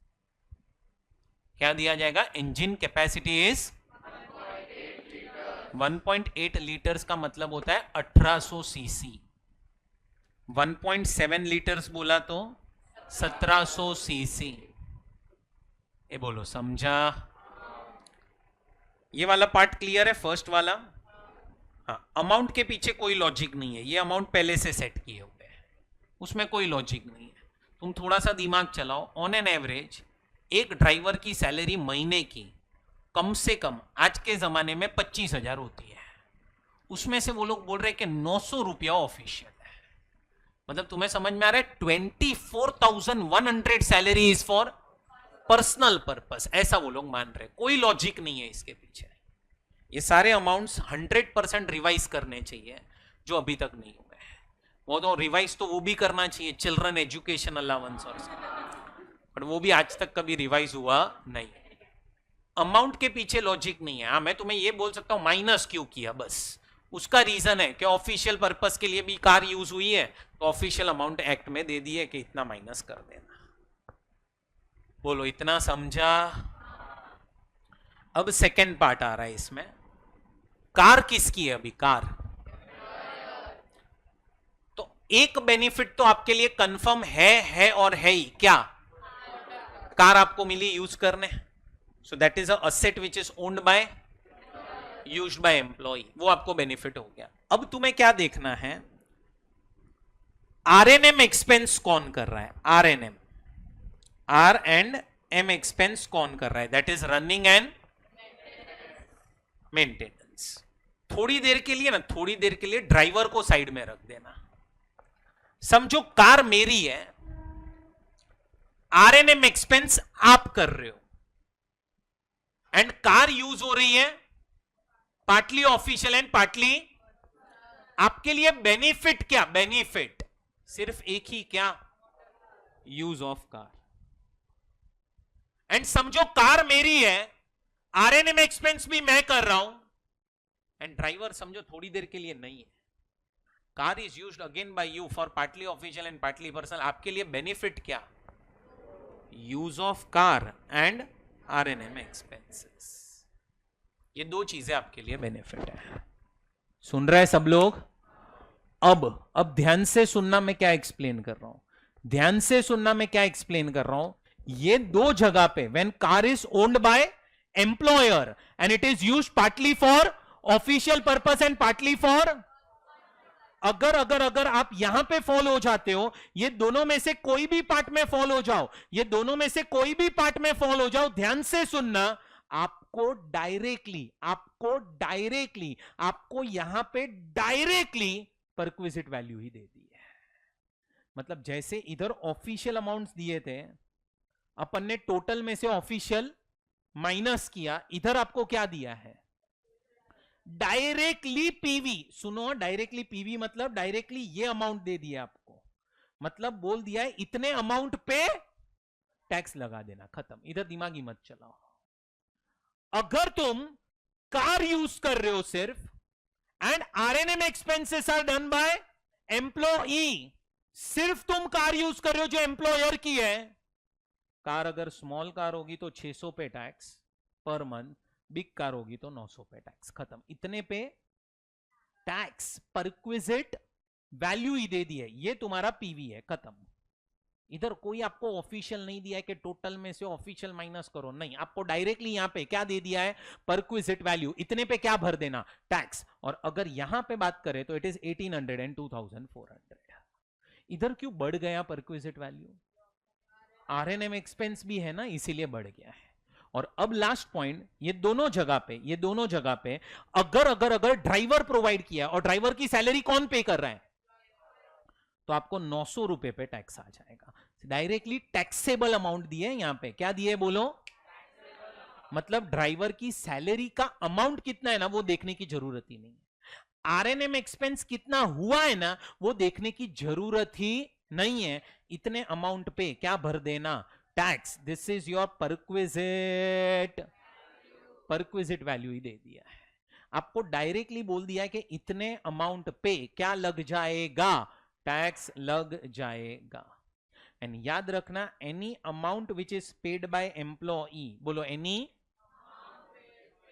क्या दिया जाएगा, इंजन कैपेसिटी इज 1.8 लीटर्स का मतलब होता है 1800 सीसी। 1.7 लीटर्स बोला तो 1700 सीसी। ये बोलो समझा, ये वाला पार्ट क्लियर है, फर्स्ट वाला। हाँ, अमाउंट के पीछे कोई लॉजिक नहीं है, ये अमाउंट पहले से सेट किए हुए हैं, उसमें कोई लॉजिक नहीं है। तुम थोड़ा सा दिमाग चलाओ, ऑन एन एवरेज एक ड्राइवर की सैलरी महीने की कम से कम आज के जमाने में 25,000 होती है, उसमें से वो लोग बोल रहे हैं कि 900 रुपया ऑफिशियल है। मतलब तुम्हें समझ में आ रहा है, 24,100 salary is for personal purpose, ऐसा वो लोग मान रहे। कोई लॉजिक नहीं है इसके पीछे। ये सारे अमाउंट्स 100% रिवाइज करने चाहिए जो अभी तक नहीं हुए हैं। वो तो रिवाइज तो वो भी करना चाहिए, चिल्ड्रन एजुकेशन अलाउंस और पर वो भी आज तक कभी रिवाइज हुआ नहीं। अमाउंट के पीछे लॉजिक नहीं है। हाँ, मैं तुम्हें ये बोल सकता हूं माइनस क्यों किया, बस उसका रीजन है कि ऑफिशियल पर्पस के लिए भी कार यूज हुई है, तो ऑफिशियल अमाउंट एक्ट में दे दिए कि इतना माइनस कर देना। बोलो इतना समझा। अब सेकेंड पार्ट आ रहा है इसमें, कार किसकी है अभी, कार। तो एक बेनिफिट तो आपके लिए कंफर्म है और है ही, क्या, कार आपको मिली यूज करने, so that is a asset which is owned by, used by employee, वो आपको बेनिफिट हो गया। अब तुम्हें क्या देखना है, आरएनएम एक्सपेंस कौन कर रहा है, RNM, R and M expense कौन कर रहा है, that is running and maintenance. थोड़ी देर के लिए ना, थोड़ी देर के लिए ड्राइवर को साइड में रख देना। समझो कार मेरी है, आरएनएम एक्सपेंस आप कर रहे हो, एंड कार यूज हो रही है पार्टली ऑफिशियल एंड पार्टली आपके लिए बेनिफिट। क्या बेनिफिट, सिर्फ एक ही, क्या, यूज ऑफ कार। एंड समझो कार मेरी है, आरएनएम एक्सपेंस भी मैं कर रहा हूं, एंड ड्राइवर समझो थोड़ी देर के लिए नहीं है. Car is used again by you for partly official and partly personal. आपके लिए बेनिफिट क्या? Use of car and RNM expenses. ये दो चीजें आपके लिए बेनिफिट है. सुन रहे हैं सब लोग? अब ध्यान से सुनना, मैं क्या एक्सप्लेन कर रहा हूं. ध्यान से सुनना, मैं क्या एक्सप्लेन कर रहा हूं. ये दो जगह पे when car is owned by employer and it is used partly for official purpose and partly for, अगर अगर अगर आप यहां पे फॉल हो जाते हो, ये दोनों में से कोई भी पार्ट में फॉल हो जाओ, ये दोनों में से कोई भी पार्ट में फॉल हो जाओ, ध्यान से सुनना, आपको यहां पे डायरेक्टली परक्विजिट वैल्यू ही दे दी है. मतलब जैसे इधर ऑफिशियल अमाउंट्स दिए थे, अपन ने टोटल में से ऑफिशियल माइनस किया, इधर आपको क्या दिया है? Directly PV. सुनो, डायरेक्टली पीवी मतलब डायरेक्टली ये अमाउंट दे दिया आपको. मतलब बोल दिया है इतने अमाउंट पे टैक्स लगा देना, खत्म. इधर दिमागी मत चलाओ. अगर तुम कार यूज कर रहे हो सिर्फ, and RNM expenses are done by employee, सिर्फ तुम कार यूज कर रहे हो जो एम्प्लॉयर की है. कार अगर स्मॉल कार होगी तो 600 पे tax per month, big car होगी तो 900 पे टैक्स, खत्म. इतने पे टैक्स परक्विजिट वैल्यू ही दे दी है. ये तुम्हारा पीवी है, खत्म. इधर कोई आपको ऑफिशियल नहीं दिया है कि टोटल में से ऑफिशियल माइनस करो, नहीं. आपको डायरेक्टली यहां पे क्या दे दिया है? Perquisite value. इतने पे क्या भर देना? टैक्स. और अगर यहां पे बात करें तो इट इज 1800 एंड 2400. इधर क्यों बढ़ गया परक्विजिट वैल्यू? आरएनएम एक्सपेंस भी है ना, इसीलिए बढ़ गया है. और अब लास्ट पॉइंट, ये दोनों जगह पे अगर ड्राइवर प्रोवाइड किया और ड्राइवर की सैलरी कौन पे कर रहा है, तो आपको 900 रुपए पे टैक्स आ जाएगा. डायरेक्टली टैक्सेबल अमाउंट दिए यहां पे. क्या दिए बोलो? मतलब ड्राइवर की सैलरी का अमाउंट कितना है ना, वो देखने की जरूरत ही नहीं है. आरएनएम एक्सपेंस कितना हुआ है ना, वो देखने की जरूरत ही नहीं है. इतने अमाउंट पे क्या भर देना? Tax. This is your perquisite value ही दे दिया है. आपको डायरेक्टली बोल दिया है कि इतने अमाउंट पे क्या लग जाएगा? टैक्स लग जाएगा. एंड याद रखना, any amount which is paid by employee, बोलो एनी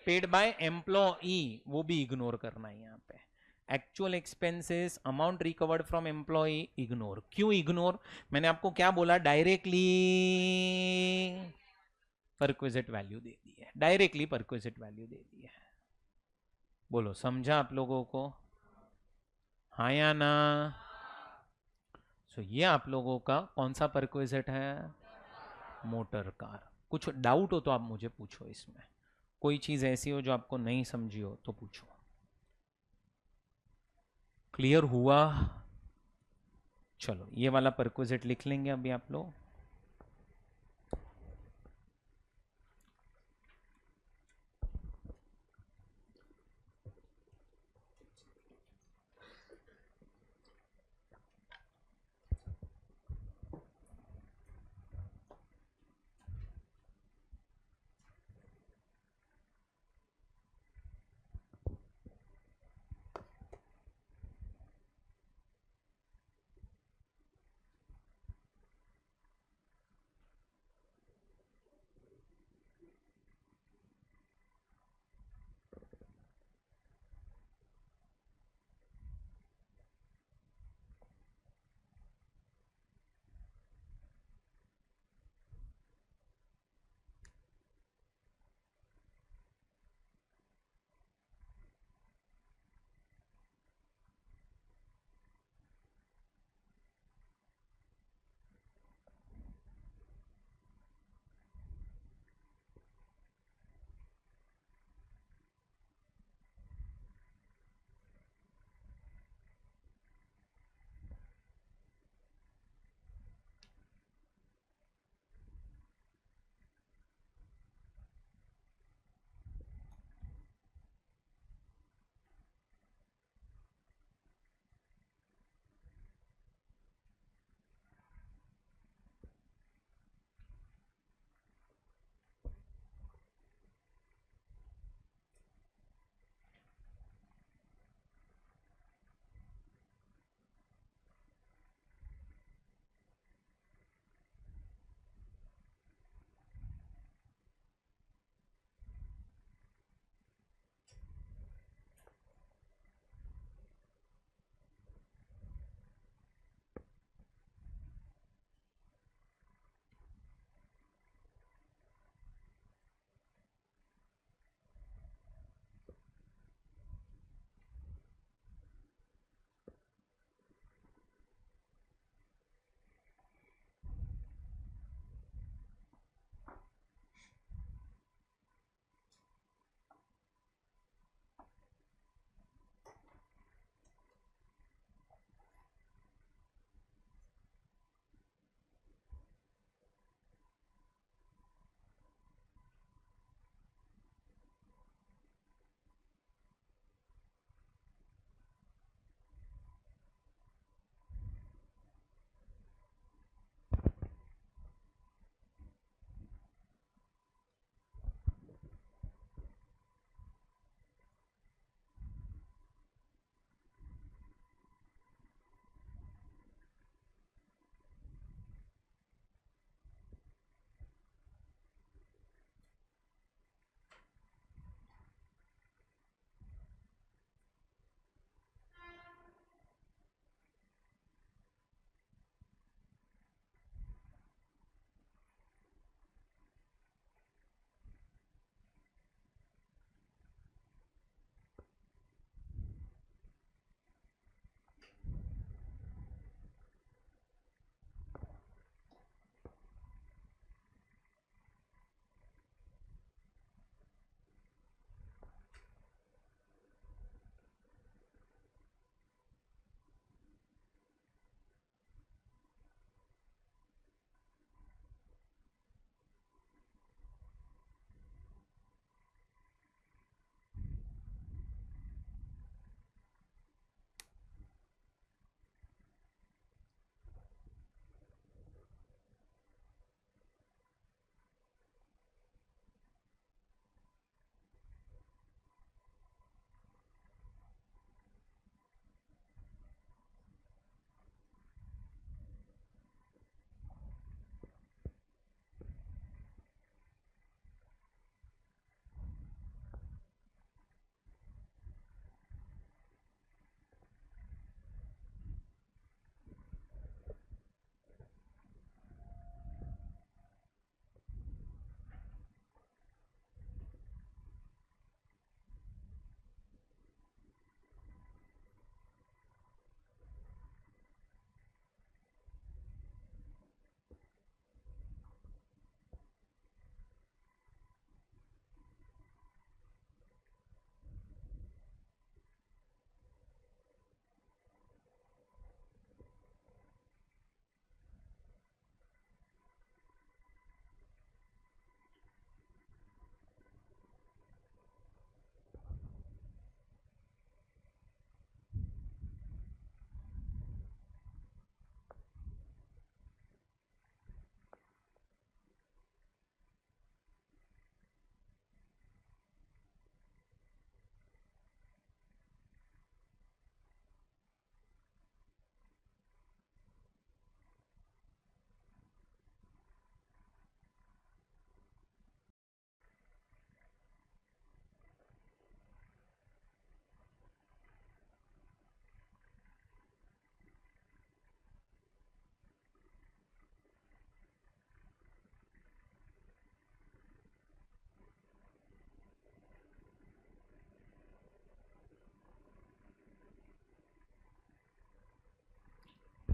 पेड बाय एम्प्लॉई, वो भी इग्नोर करना है यहां पे. Actual expenses, amount recovered from employee, ignore. क्यों इग्नोर? मैंने आपको क्या बोला? डायरेक्टली परक्विजिट वैल्यू दे दी है, डायरेक्टली परक्विजिट वैल्यू दे दी है. बोलो, समझा आप लोगों को? हाँ या ना? सो ये आप लोगों का कौन सा परक्विजिट है? Motor car. कुछ डाउट हो तो आप मुझे पूछो. इसमें कोई चीज ऐसी हो जो आपको नहीं समझी हो तो पूछो. क्लियर हुआ? चलो, ये वाला परक्विजिट लिख लेंगे अभी आप लोग.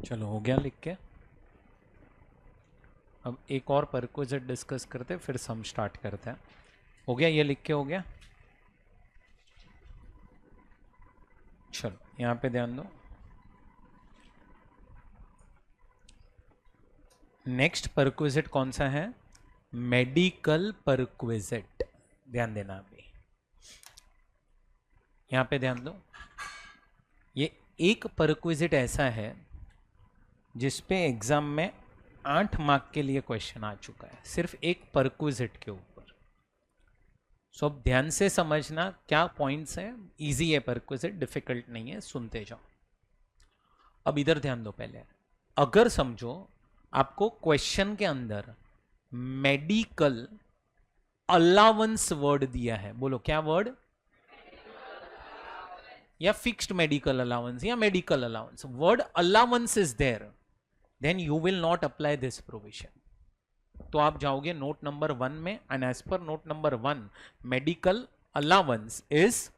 चलो हो गया लिख के। अब एक और परक्विजिट डिस्कस करते फिर सम स्टार्ट करते हैं। हो गया, ये लिख के हो गया। चलो यहाँ पे ध्यान दो। नेक्स्ट परक्विजिट कौन सा है? Medical perquisite. ध्यान देना अभी, यहाँ पे ध्यान दो। ये एक परक्विजिट ऐसा है जिसपे एग्जाम में 8 मार्क के लिए क्वेश्चन आ चुका है, सिर्फ एक परक्विजिट के ऊपर। सो अब ध्यान से समझना क्या पॉइंट्स हैं। इजी है परक्विजिट, डिफिकल्ट नहीं है, सुनते जाओ। अब इधर ध्यान दो पहले। अगर समझो आपको क्वेश्चन के अंदर मेडिकल अलाउंस वर्ड दिया है, बोलो क्या वर्ड? या फिक्स्ड मेडिकल अलाउंस या medical allowance, word allowance is there, then you will not apply this provision. तो आप जाओगे नोट नंबर 1 में, and as per note number 1 medical allowance is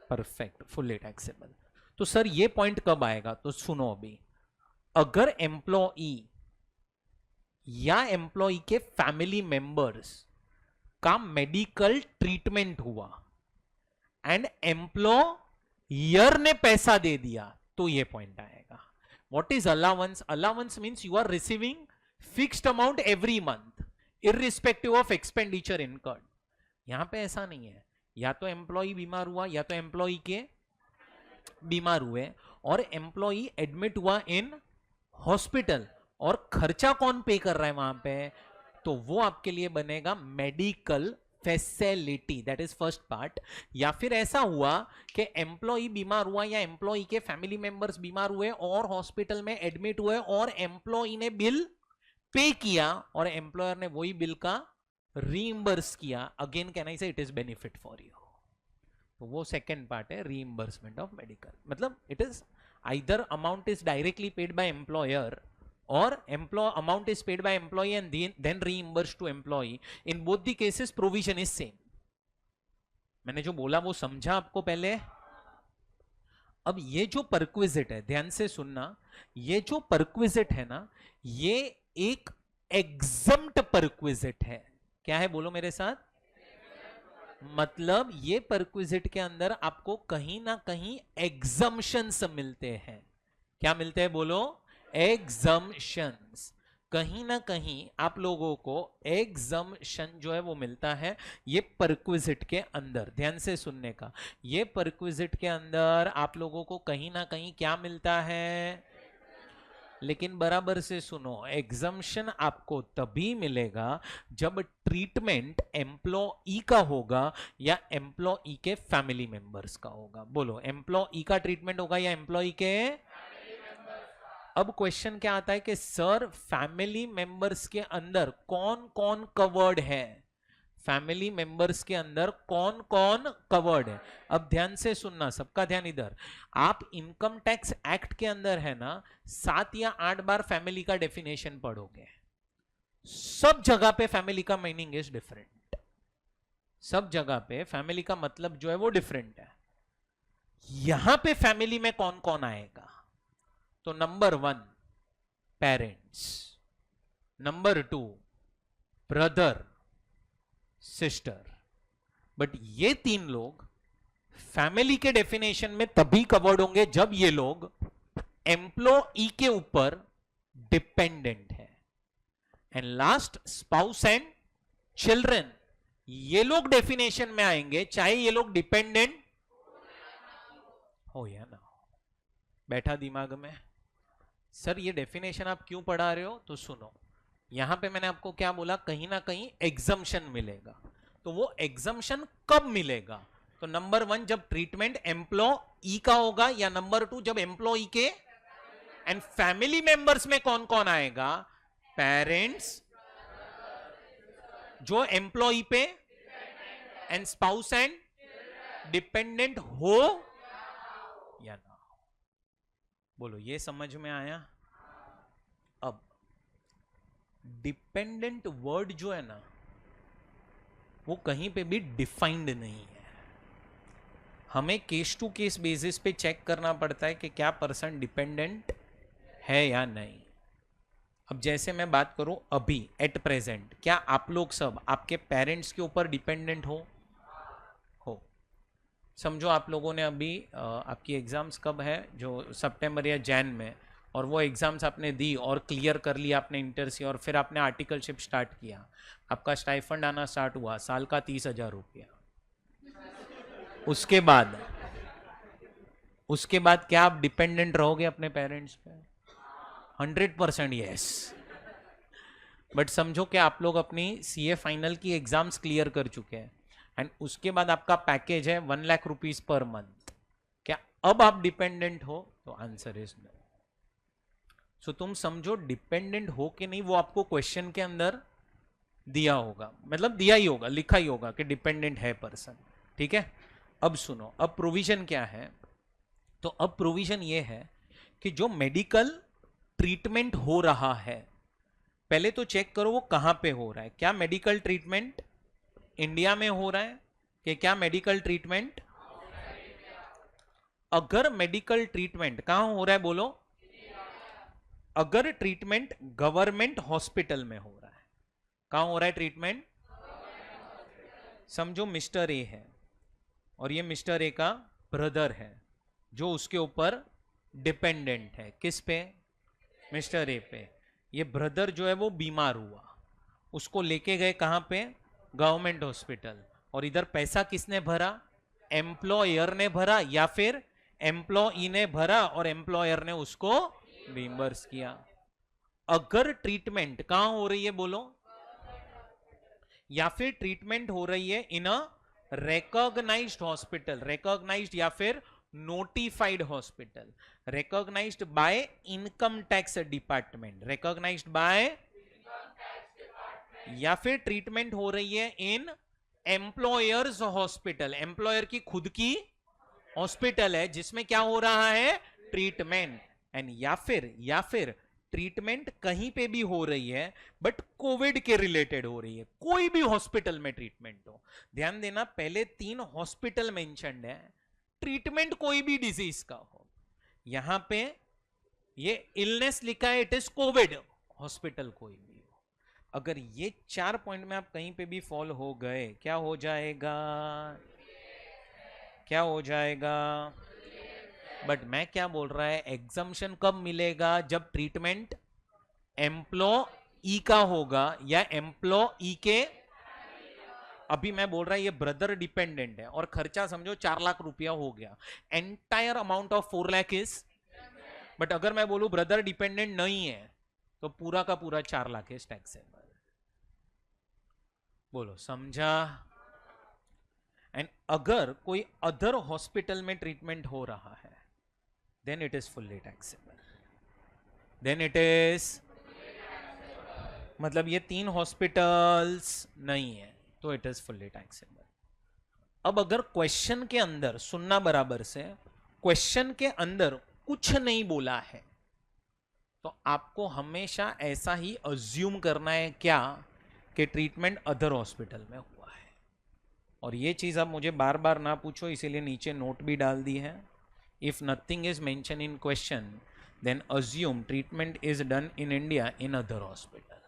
perfect, fully taxable. तो सर ये point कब आएगा? तो सुनो अभी। अगर एम्प्लॉई या एम्प्लॉई के फैमिली मेंबर्स का मेडिकल ट्रीटमेंट हुआ एंड एम्प्लॉयर ने पैसा दे दिया, तो ये पॉइंट आएगा। What is allowance? Allowance means you are receiving fixed amount every month irrespective of expenditure incurred. यहां पे ऐसा नहीं है, या तो एम्प्लॉई बीमार हुआ या तो एम्प्लॉई के बीमार हुए और एम्प्लॉई एडमिट हुआ इन हॉस्पिटल, और खर्चा कौन पे कर रहा है वहां पे? तो वो आपके लिए बनेगा medical facility, that is first part. या फिर ऐसा हुआ कि एम्प्लॉई बीमार हुआ या एम्प्लॉई के फैमिली मेंबर्स बीमार हुए और हॉस्पिटल में एडमिट हुए और एम्प्लॉई ने बिल पे किया और एम्प्लॉयर ने वही बिल का रीइंबर्स किया, अगेन कैन आई से it is benefit for you. तो वो सेकेंड पार्ट है रीइंबर्समेंट ऑफ मेडिकल। मतलब it is either amount is directly paid by employer or amount is paid by employee and then reimbursed to employee. In both the cases provision is same. मैंने जो बोला वो समझा आपको पहले? अब ये जो परक्विजिट है, ध्यान से सुनना, ये जो परक्विजिट है ना, ये एक एग्जम्प्ट परक्विजिट है। क्या है बोलो मेरे साथ? मतलब ये परक्विजिट के अंदर आपको कहीं ना कहीं एग्जम्पशंस मिलते हैं। क्या मिलते हैं बोलो? एग्जम्पशंस। कहीं ना कहीं आप लोगों को एग्जम्पशन जो है वो मिलता है ये परक्विजिट के अंदर। ध्यान से सुनने का, ये परक्विजिट के अंदर आप लोगों को कहीं ना कहीं क्या मिलता है? लेकिन बराबर से सुनो, एग्जम्पशन आपको तभी मिलेगा जब ट्रीटमेंट एम्प्लॉई का होगा या एम्प्लॉई के फैमिली मेंबर्स का होगा। बोलो, एम्प्लॉई का ट्रीटमेंट होगा या एम्प्लॉई के? अब क्वेश्चन क्या आता है कि सर फैमिली मेंबर्स के अंदर कौन कौन कवर्ड है? फैमिली मेंबर्स के अंदर कौन कौन कवर्ड है? अब ध्यान से सुनना, सबका ध्यान इधर। आप इनकम टैक्स एक्ट के अंदर है ना 7 या 8 बार फैमिली का डेफिनेशन पढ़ोगे। सब जगह पे फैमिली का मीनिंग इज डिफरेंट। सब जगह पे फैमिली का मतलब जो है वो डिफरेंट है। यहां पे फैमिली में कौन कौन आएगा? तो number 1 parents, number 2 brother sister. But ये 3 लोग फैमिली के डेफिनेशन में तभी कवर्ड होंगे जब ये लोग एम्प्लॉई के ऊपर डिपेंडेंट है। And last spouse and children, ये लोग डेफिनेशन में आएंगे चाहे ये लोग डिपेंडेंट हो या ना हो। बैठा दिमाग में? सर ये डेफिनेशन आप क्यों पढ़ा रहे हो? तो सुनो, यहां पे मैंने आपको क्या बोला, कहीं ना कहीं एग्जम्पशन मिलेगा। तो वो एग्जम्पशन कब मिलेगा? तो नंबर 1 जब ट्रीटमेंट एम्प्लॉई का होगा, या नंबर 2 जब एम्प्लॉई के एंड फैमिली मेंबर्स में कौन कौन आएगा? पेरेंट्स जो एम्प्लॉई पे एंड स्पाउस एंड डिपेंडेंट हो या ना हो। बोलो ये समझ में आया? अब डिपेंडेंट वर्ड जो है ना वो कहीं पे भी डिफाइंड नहीं है। हमें केस टू केस बेसिस पे चेक करना पड़ता है कि क्या पर्सन डिपेंडेंट है या नहीं। अब जैसे मैं बात करूं अभी एट प्रेजेंट, क्या आप लोग सब आपके पेरेंट्स के ऊपर डिपेंडेंट हो? समझो आप लोगों ने अभी आपकी एग्जाम्स कब है, जो सितंबर या जैन में, और वो एग्जाम्स आपने दी और क्लियर कर लिया आपने इंटर से, और फिर आपने आर्टिकलशिप स्टार्ट किया, आपका स्टाइफंड आना स्टार्ट हुआ साल का 30,000 रुपया। उसके बाद क्या आप डिपेंडेंट रहोगे अपने पेरेंट्स पे? 100% यस। बट समझो कि आप लोग अपनी सीए फाइनल की एग्जाम्स क्लियर कर चुके हैं एंड उसके बाद आपका पैकेज है 1 लाख रुपीज पर मंथ, क्या अब आप डिपेंडेंट हो? तो आंसर इज नो। सो तुम समझो डिपेंडेंट हो कि नहीं वो आपको क्वेश्चन के अंदर दिया होगा, मतलब दिया ही होगा, लिखा ही होगा कि डिपेंडेंट है पर्सन। ठीक है, अब सुनो, अब प्रोविजन क्या है। तो अब प्रोविजन ये है कि जो मेडिकल ट्रीटमेंट हो रहा है, पहले तो चेक करो वो कहां पे हो रहा है। क्या मेडिकल ट्रीटमेंट इंडिया में हो रहा है कि क्या मेडिकल ट्रीटमेंट? अगर मेडिकल ट्रीटमेंट कहां हो रहा है बोलो? अगर ट्रीटमेंट गवर्नमेंट हॉस्पिटल में हो रहा है, कहां हो रहा है ट्रीटमेंट? समझो मिस्टर ए है और ये मिस्टर ए का ब्रदर है जो उसके ऊपर डिपेंडेंट है। किस पे? मिस्टर ए पे। ये ब्रदर जो है वो बीमार हुआ, उसको लेके गए कहां पे? Government hospital. और इधर पैसा किसने भरा? एम्प्लॉयर ने भरा, या फिर एम्प्लॉई ने भरा और एम्प्लॉयर ने उसको रिइंबर्स किया। अगर ट्रीटमेंट कहां हो रही है बोलो? या फिर ट्रीटमेंट हो रही है in a recognised hospital, recognised या फिर notified hospital, recognised by income tax department, recognised by, या फिर ट्रीटमेंट हो रही है इन एम्प्लॉयर्स हॉस्पिटल, एम्प्लॉयर की खुद की हॉस्पिटल है जिसमें क्या हो रहा है? ट्रीटमेंट। एंड या फिर ट्रीटमेंट कहीं पे भी हो रही है बट कोविड के रिलेटेड हो रही है, कोई भी हॉस्पिटल में ट्रीटमेंट हो। ध्यान देना, पहले 3 हॉस्पिटल मेंशन्ड है, ट्रीटमेंट कोई भी डिजीज का हो। यहां पे ये इलनेस लिखा है, इट इज कोविड, हॉस्पिटल कोई भी हो। अगर ये 4 पॉइंट में आप कहीं पे भी फॉल हो गए, क्या हो जाएगा? क्या हो जाएगा? बट मैं क्या बोल रहा है, एग्जम्पशन कब मिलेगा? जब ट्रीटमेंट एम्प्लॉई का होगा या एम्प्लॉई के। अभी मैं बोल रहा है ये ब्रदर डिपेंडेंट है और खर्चा समझो 4 लाख रुपया हो गया, entire amount of 4 lakh is. But अगर मैं बोलूं ब्रदर डिपेंडेंट नहीं है तो पूरा का पूरा 4 लाख इज टैक्सेबल। बोलो समझा? एंड अगर कोई अदर हॉस्पिटल में ट्रीटमेंट हो रहा है then it is fully taxable, then it is, मतलब ये 3 हॉस्पिटल्स नहीं है तो इट इज फुल्ली टैक्सेबल। अब अगर क्वेश्चन के अंदर सुनना बराबर से, क्वेश्चन के अंदर कुछ नहीं बोला है तो आपको हमेशा ऐसा ही अज्यूम करना है क्या? कि ट्रीटमेंट अदर हॉस्पिटल में हुआ है। और ये चीज आप मुझे बार बार ना पूछो, इसीलिए नीचे नोट भी डाल दी है। If nothing is mentioned in question, then assume treatment is done in India in other hospital.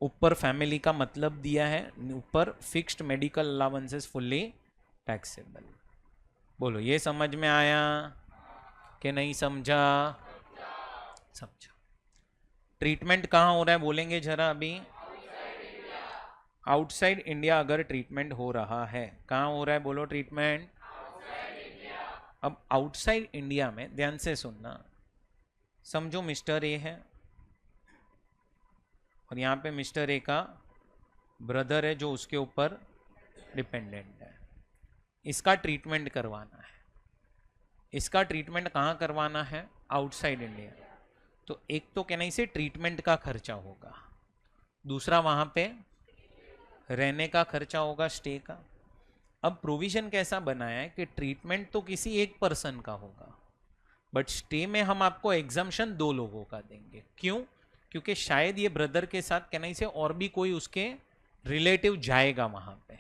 ऊपर फैमिली का मतलब दिया है, ऊपर fixed medical allowances fully taxable. बोलो ये समझ में आया कि नहीं समझा? समझा। ट्रीटमेंट कहाँ हो रहा है बोलेंगे जरा अभी? आउटसाइड इंडिया अगर ट्रीटमेंट हो रहा है, कहाँ हो रहा है बोलो ट्रीटमेंट? अब आउटसाइड इंडिया में ध्यान से सुनना, समझो मिस्टर ए है और यहां पे मिस्टर ए का ब्रदर है जो उसके ऊपर डिपेंडेंट है। इसका ट्रीटमेंट करवाना है। इसका ट्रीटमेंट कहाँ करवाना है? Outside India. तो एक तो कहना से ट्रीटमेंट का खर्चा होगा, दूसरा वहां पे रहने का खर्चा होगा, स्टे का। अब प्रोविजन कैसा बनाया है कि ट्रीटमेंट तो किसी एक पर्सन का होगा बट स्टे में हम आपको एग्जम्पशन 2 लोगों का देंगे। क्यों? क्योंकि शायद ये ब्रदर के साथ कहने से और भी कोई उसके रिलेटिव जाएगा वहां पे,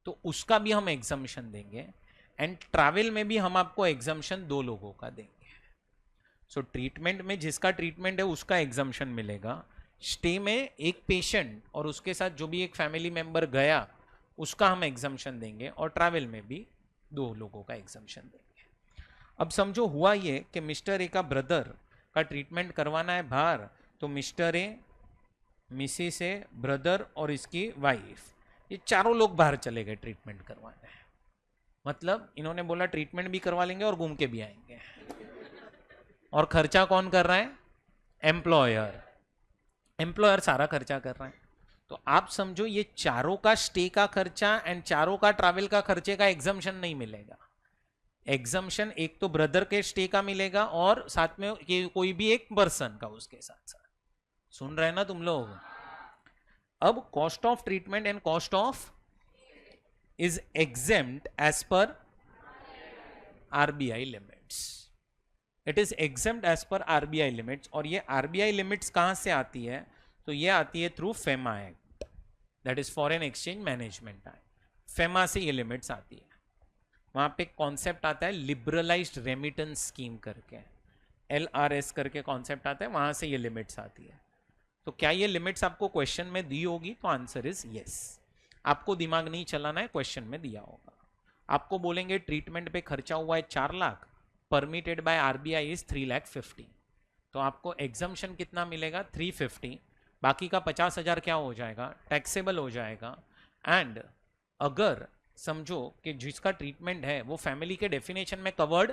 तो उसका भी हम एग्जम्पशन देंगे। एंड ट्रैवल में भी हम आपको एग्जम्पशन 2 लोगों का देंगे। सो ट्रीटमेंट में जिसका ट्रीटमेंट है उसका एग्जम्पशन मिलेगा, स्टे में एक पेशेंट और उसके साथ जो भी एक फैमिली मेंबर गया उसका हम एग्जम्पशन देंगे, और ट्रैवल में भी 2 लोगों का एग्जम्पशन देंगे। अब समझो हुआ ये कि मिस्टर ए का ब्रदर का ट्रीटमेंट करवाना है बाहर, तो mister A, Mrs A, brother और इसकी वाइफ, ये चारों लोग बाहर चले गए ट्रीटमेंट करवाने। मतलब इन्होंने बोला ट्रीटमेंट भी करवा लेंगे और घूम के भी आएंगे, और खर्चा कौन कर रहा है? एम्प्लॉयर। एम्प्लॉयर सारा खर्चा कर रहा है। तो आप समझो ये चारों का स्टे का खर्चा एंड चारों का ट्रैवल का खर्चे का एग्जम्पशन नहीं मिलेगा। एग्जम्पशन एक तो ब्रदर के स्टे का मिलेगा और साथ में कोई भी एक पर्सन का उसके साथ साथ। सुन रहे हैं ना तुम लोग? अब cost of treatment and cost of is exempt as per RBI limits. It is exempt as per RBI limits. और ये आरबीआई लिमिट्स कहां से आती है? तो ये आती है through FEMA act, that is foreign exchange management act. FEMA से ये लिमिट्स आती है। वहां पे कॉन्सेप्ट आता है लिबरलाइज्ड रेमिटेंस स्कीम करके, LRS करके कॉन्सेप्ट आता है, वहां से ये लिमिट्स आती है। तो क्या ये लिमिट्स आपको क्वेश्चन में दी होगी? तो आंसर इज यस। आपको दिमाग नहीं चलाना है, क्वेश्चन में दिया होगा। आपको बोलेंगे ट्रीटमेंट पे खर्चा हुआ है 4 lakh, permitted by RBI is 3,50,000, तो आपको एग्जम्पशन कितना मिलेगा? 350। बाकी का 50,000 क्या हो जाएगा? टैक्सेबल हो जाएगा। एंड अगर समझो कि जिसका ट्रीटमेंट है वो फैमिली के डेफिनेशन में कवर्ड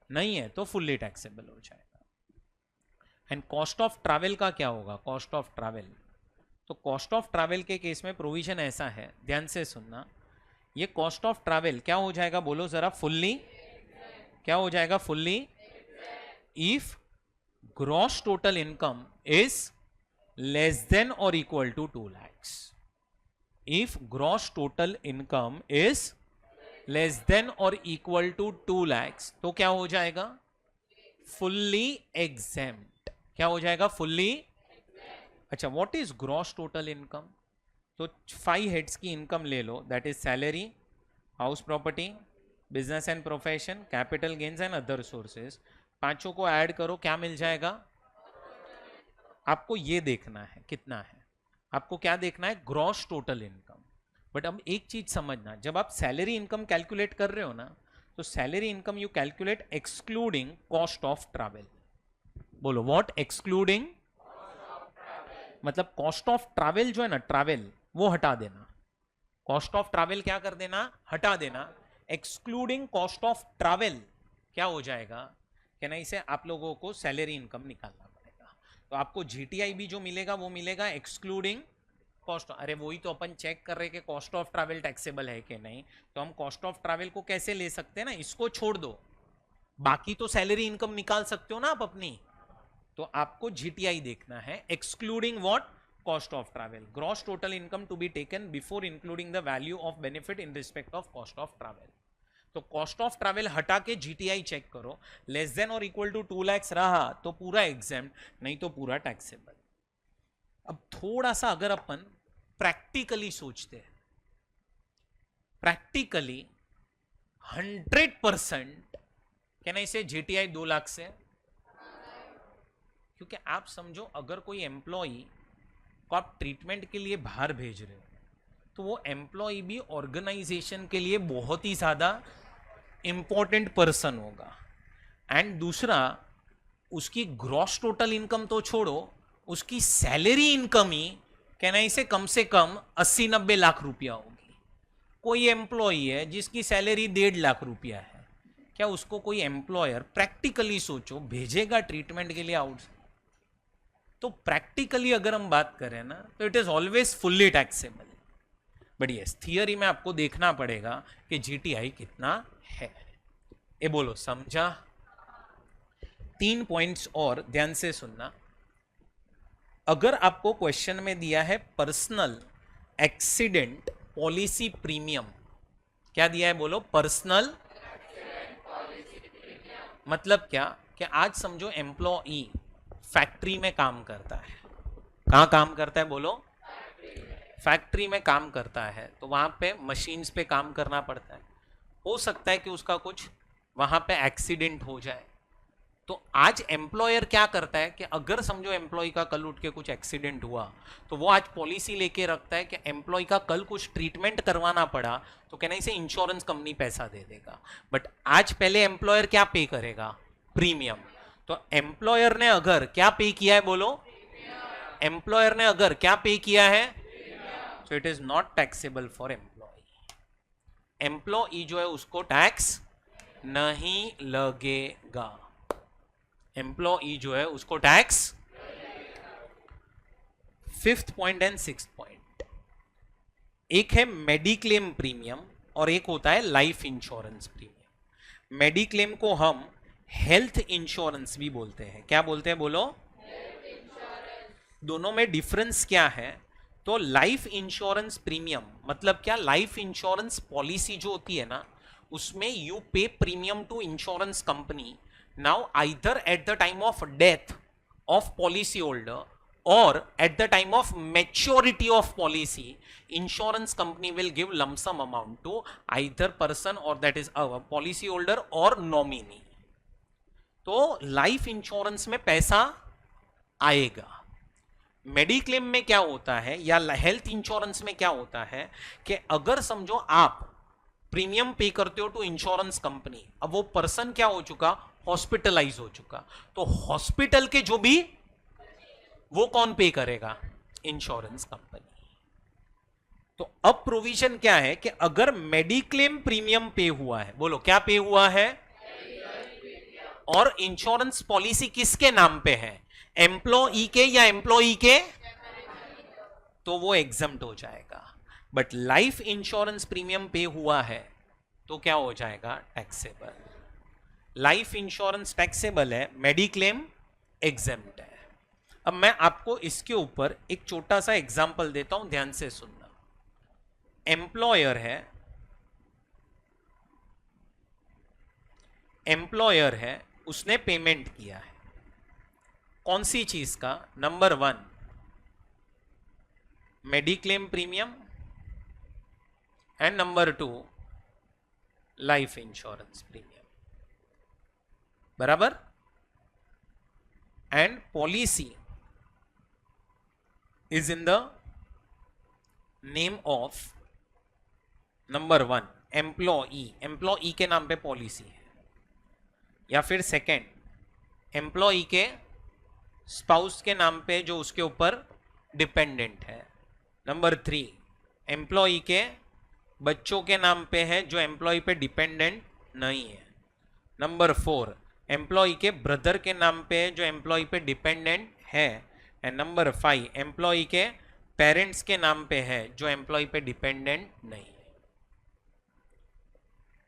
नहीं है तो फुल्ली टैक्सेबल हो जाएगा। एंड कॉस्ट ऑफ ट्रैवल का क्या होगा? कॉस्ट ऑफ ट्रैवल, तो कॉस्ट ऑफ ट्रैवल के केस में प्रोविजन ऐसा है, ध्यान से सुनना। ये कॉस्ट ऑफ ट्रैवल क्या हो जाएगा? बोलो जरा। फुल्ली, क्या हो जाएगा? Fully if gross total income is less than और equal to 2 lakhs। if gross total income is less than or equal to 2 lakhs तो क्या हो जाएगा? fully exempt। क्या हो जाएगा? fully। अच्छा, what is gross total income? तो 5 heads की इनकम ले लो, that is salary, house property, business and profession, capital gains and other sources। पांचों को ऐड करो, क्या मिल जाएगा? आपको ये देखना है कितना है, आपको क्या देखना है? Gross total income. बट अब एक चीज समझना, जब आप सैलरी इनकम कैलकुलेट कर रहे हो ना, तो salary income you calculate excluding cost of travel. बोलो व्हाट? एक्सक्लूडिंग, मतलब कॉस्ट ऑफ ट्रैवल जो है ना, ट्रैवल वो हटा देना। कॉस्ट ऑफ ट्रैवल क्या कर देना? हटा देना। एक्सक्लूडिंग कॉस्ट ऑफ ट्रैवल क्या हो जाएगा? कहना इसे आप लोगों को सैलरी इनकम निकालना। तो आपको जीटीआई भी जो मिलेगा वो मिलेगा एक्सक्लूडिंग कॉस्ट। अरे वही तो अपन चेक कर रहे कि कॉस्ट ऑफ ट्रैवल टैक्सेबल है कि नहीं। तो हम कॉस्ट ऑफ ट्रैवल को कैसे ले सकते हैं ना, इसको छोड़ दो, बाकी तो सैलरी इनकम निकाल सकते हो ना आप अपनी। तो आपको जीटीआई देखना है excluding what? Cost of travel. Gross total income to be taken before including the value of benefit in respect of cost of travel. तो कॉस्ट ऑफ ट्रैवल हटा के जीटीआई चेक करो, लेस देन और equal to 2 lakhs रहा तो पूरा exempt, नहीं तो पूरा टैक्सेबल। अब थोड़ा सा अगर अपन प्रैक्टिकली सोचते हैं, प्रैक्टिकली 100% कहना इसे जीटीआई 2 लाख से, क्योंकि आप समझो अगर कोई एम्प्लॉई को आप ट्रीटमेंट के लिए बाहर भेज रहे हो तो वो एम्प्लॉय भी ऑर्गेनाइजेशन के लिए बहुत ही ज़्यादा इंपॉर्टेंट पर्सन होगा। एंड दूसरा, उसकी ग्रॉस टोटल इनकम तो छोड़ो, उसकी सैलरी इनकम ही कहना इसे कम से कम 80-90 लाख रुपया होगी। कोई एम्प्लॉय है जिसकी सैलरी 1.5 लाख रुपया है, क्या उसको कोई एम्प्लॉयर प्रैक्टिकली सोचो भेजेगा ट्रीटमेंट के लिए आउट? तो प्रैक्टिकली अगर हम बात करें ना, तो it is always fully taxable. But yes, theory में आपको देखना पड़ेगा कि जीटीआई कितना है। ये बोलो समझा? 3 पॉइंट्स और ध्यान से सुनना। अगर आपको क्वेश्चन में दिया है पर्सनल एक्सीडेंट पॉलिसी प्रीमियम, क्या दिया है? बोलो पर्सनल मतलब क्या? कि आज समझो एम्प्लॉई फैक्ट्री में काम करता है। कहाँ काम करता है? बोलो फैक्ट्री में काम करता है, तो वहाँ पे मशीन्स पे काम करना पड़ता है। हो सकता है कि उसका कुछ वहाँ पे एक्सीडेंट हो जाए, तो आज एम्प्लॉयर क्या करता है कि अगर समझो एम्प्लॉय का कल उठ के कुछ एक्सीडेंट हुआ तो वो आज पॉलिसी लेके रखता है कि एम्प्लॉय का कल कुछ ट्रीटमेंट करवाना पड़ा तो कहना इसे इंश्योरेंस कंपनी पैसा दे देगा। बट आज पहले एम्प्लॉयर क्या पे करेगा? प्रीमियम। तो एम्प्लॉयर ने अगर क्या पे किया है बोलो? एम्प्लॉयर ने अगर क्या पे किया है? So it is not taxable for employee. Employee जो है उसको टैक्स नहीं लगेगा। एम्प्लॉई जो है उसको tax. Fifth point and six point, एक है मेडिक्लेम प्रीमियम और एक होता है लाइफ इंश्योरेंस प्रीमियम। मेडिक्लेम को हम हेल्थ इंश्योरेंस भी बोलते हैं। क्या बोलते हैं बोलो? दोनों में डिफरेंस क्या है? तो लाइफ इंश्योरेंस प्रीमियम मतलब क्या? लाइफ इंश्योरेंस पॉलिसी जो होती है ना उसमें you pay premium to insurance company now either at the time of death of policy holder or at the time of maturity of policy, insurance company will give lump sum amount to either person or that is a policy holder or nominee। तो life insurance में पैसा आएगा। Mediclaim में क्या होता है या health insurance में क्या होता है कि अगर समझो आप प्रीमियम पे करते हो टू इंश्योरेंस कंपनी, अब वो पर्सन क्या हो चुका? हॉस्पिटलाइज हो चुका, तो हॉस्पिटल के जो भी वो कौन पे करेगा? Insurance company. तो अब प्रोविजन क्या है कि अगर मेडिक्लेम प्रीमियम पे हुआ है, बोलो क्या पे हुआ है? और इंश्योरेंस पॉलिसी किसके नाम पे है? एम्प्लॉई के या एम्प्लॉई के? तो वो एग्जम्प्ट हो जाएगा। बट लाइफ इंश्योरेंस प्रीमियम पे हुआ है तो क्या हो जाएगा? टैक्सेबल। लाइफ इंश्योरेंस टैक्सेबल है, मेडिक्लेम एग्जेम्प्ट है। अब मैं आपको इसके ऊपर एक छोटा सा एग्जांपल देता हूं, ध्यान से सुनना। एम्प्लॉयर है, एम्प्लॉयर है, उसने पेमेंट किया है कौन सी चीज का? Number 1 mediclaim premium and number 2 life insurance premium, बराबर। And policy is in the name of number 1 employee, employee के नाम पे पॉलिसी है। या फिर सेकंड एम्प्लॉई के स्पाउस के नाम पे जो उसके ऊपर डिपेंडेंट है। नंबर 3 एम्प्लॉई के बच्चों के नाम पे है जो एम्प्लॉय पे डिपेंडेंट नहीं है। नंबर 4 एम्प्लॉय के ब्रदर के नाम पे है जो एम्प्लॉय पे डिपेंडेंट है। एंड नंबर 5 एम्प्लॉय के पेरेंट्स के नाम पे है जो एम्प्लॉय पे डिपेंडेंट नहीं है।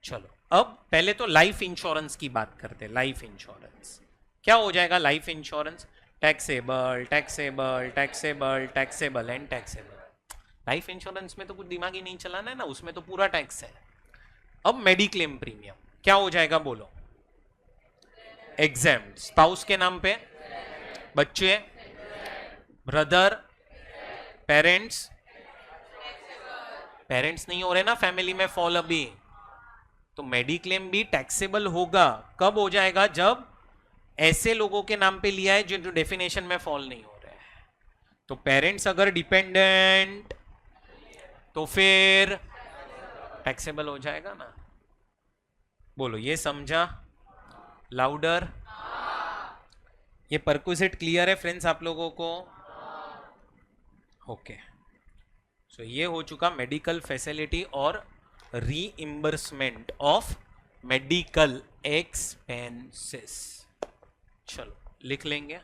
चलो अब पहले तो लाइफ इंश्योरेंस की बात करते हैं। लाइफ इंश्योरेंस क्या हो जाएगा? Life insurance taxable taxable taxable taxable and taxable. Life insurance में तो कुछ दिमाग ही नहीं चलाना है ना, उसमें तो पूरा टैक्स है। अब मेडिक्लेम प्रीमियम क्या हो जाएगा बोलो? एग्जेम्प्ट। स्पाउस के नाम पे, बच्चे, ब्रदर, पेरेंट्स, पेरेंट्स नहीं हो रहे ना फैमिली में फॉल अभी, तो मेडिक्लेम भी टैक्सेबल होगा। कब हो जाएगा? जब ऐसे लोगों के नाम पे लिया है जो डेफिनेशन में फॉल नहीं हो रहे हैं। तो पेरेंट्स अगर डिपेंडेंट तो फिर टैक्सेबल हो जाएगा ना। बोलो ये समझा? लाउडर। ये परक्विजिट क्लियर है फ्रेंड्स आप लोगों को? ओके। सो ये हो चुका मेडिकल फैसिलिटी और रीइंबर्समेंट ऑफ मेडिकल एक्सपेंसेस। चलो लिख लेंगे।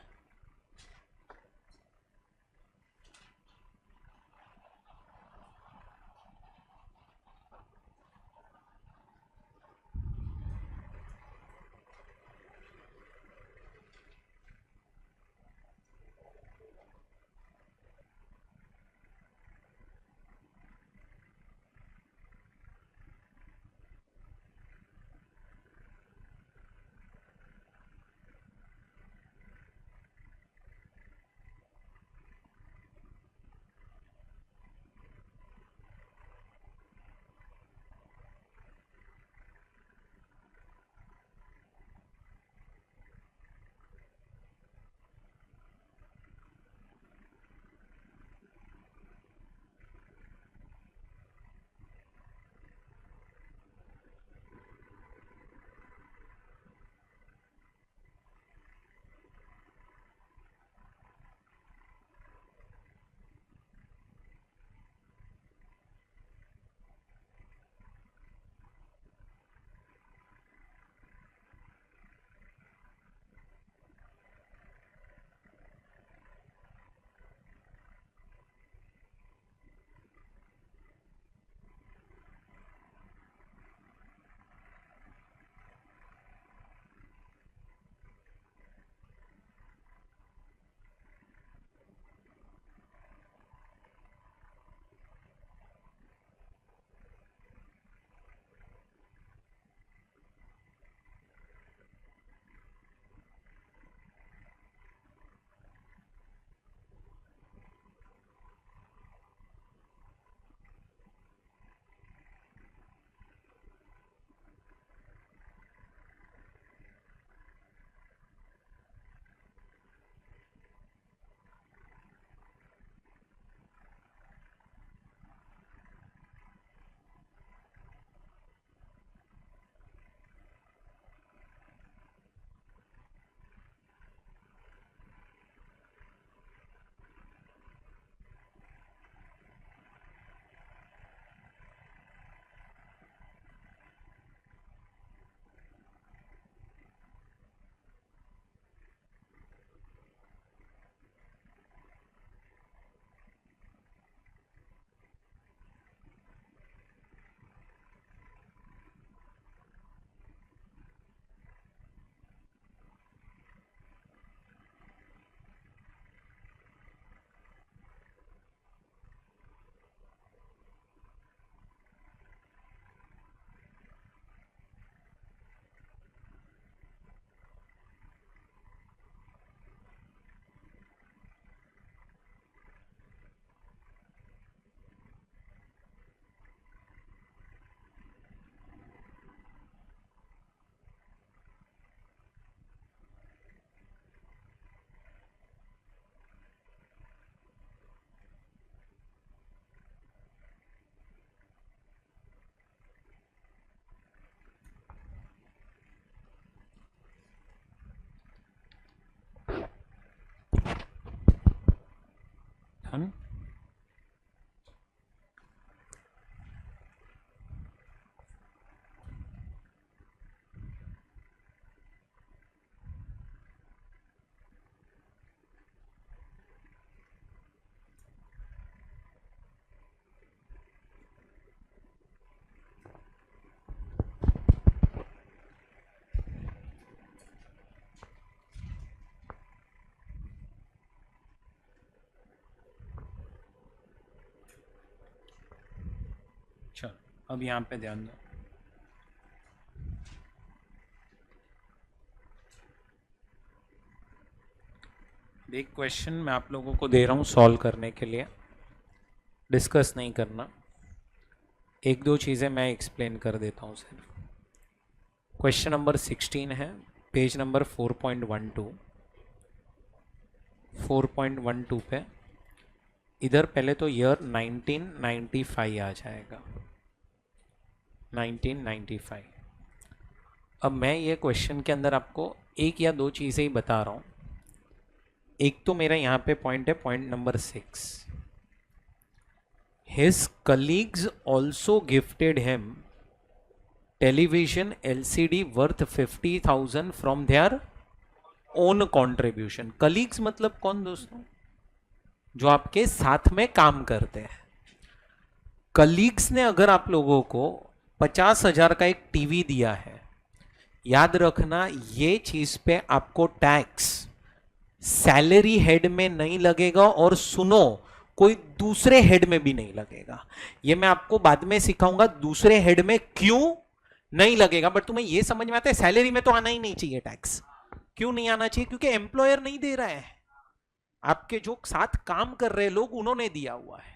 डन। चलो अब यहाँ पे ध्यान दो। एक क्वेश्चन मैं आप लोगों को दे रहा हूँ सॉल्व करने के लिए, डिस्कस नहीं करना। एक दो चीज़ें मैं एक्सप्लेन कर देता हूँ सिर्फ। क्वेश्चन नंबर 16 है, पेज नंबर 4.12। 4.12 पे इधर पहले तो ईयर 1995 आ जाएगा, 1995। अब मैं ये क्वेश्चन के अंदर आपको एक या दो चीज़ें ही बता रहा हूँ। एक तो मेरा यहाँ पे पॉइंट है, point number 6, his colleagues also gifted him television LCD worth 50,000 from their own contribution. Colleagues मतलब कौन दोस्तों? जो आपके साथ में काम करते हैं। कलीग्स ने अगर आप लोगों को 50,000 का एक टीवी दिया है, याद रखना ये चीज पे आपको टैक्स सैलरी हेड में नहीं लगेगा, और सुनो कोई दूसरे हेड में भी नहीं लगेगा। ये मैं आपको बाद में सिखाऊंगा दूसरे हेड में क्यों नहीं लगेगा, बट तुम्हें ये समझ में आता है सैलरी में तो आना ही नहीं चाहिए टैक्स। क्यों नहीं आना चाहिए? क्योंकि एम्प्लॉयर नहीं दे रहा है, आपके जो साथ काम कर रहे लोग उन्होंने दिया हुआ है।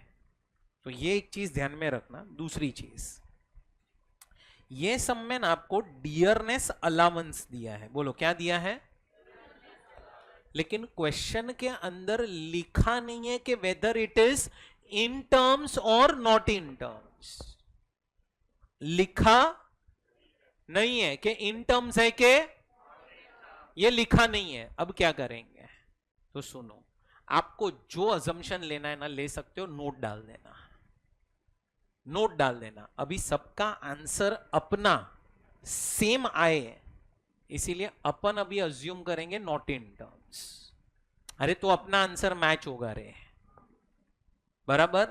तो ये एक चीज ध्यान में रखना। दूसरी चीज, ये सब में ना आपको डियरनेस अलाउंस दिया है। बोलो क्या दिया है? लेकिन क्वेश्चन के अंदर लिखा नहीं है कि whether it is in terms और नॉट इन टर्म्स। लिखा नहीं है कि इन टर्म्स है कि, ये लिखा नहीं है। अब क्या करेंगे तो सुनो, आपको जो अजम्पशन लेना है ना ले सकते हो, नोट डाल देना, नोट डाल देना। अभी सबका आंसर अपना सेम आए, इसीलिए अपन अभी अज्यूम करेंगे नॉट इन टर्म्स। अरे तो अपना आंसर मैच होगा रे, बराबर।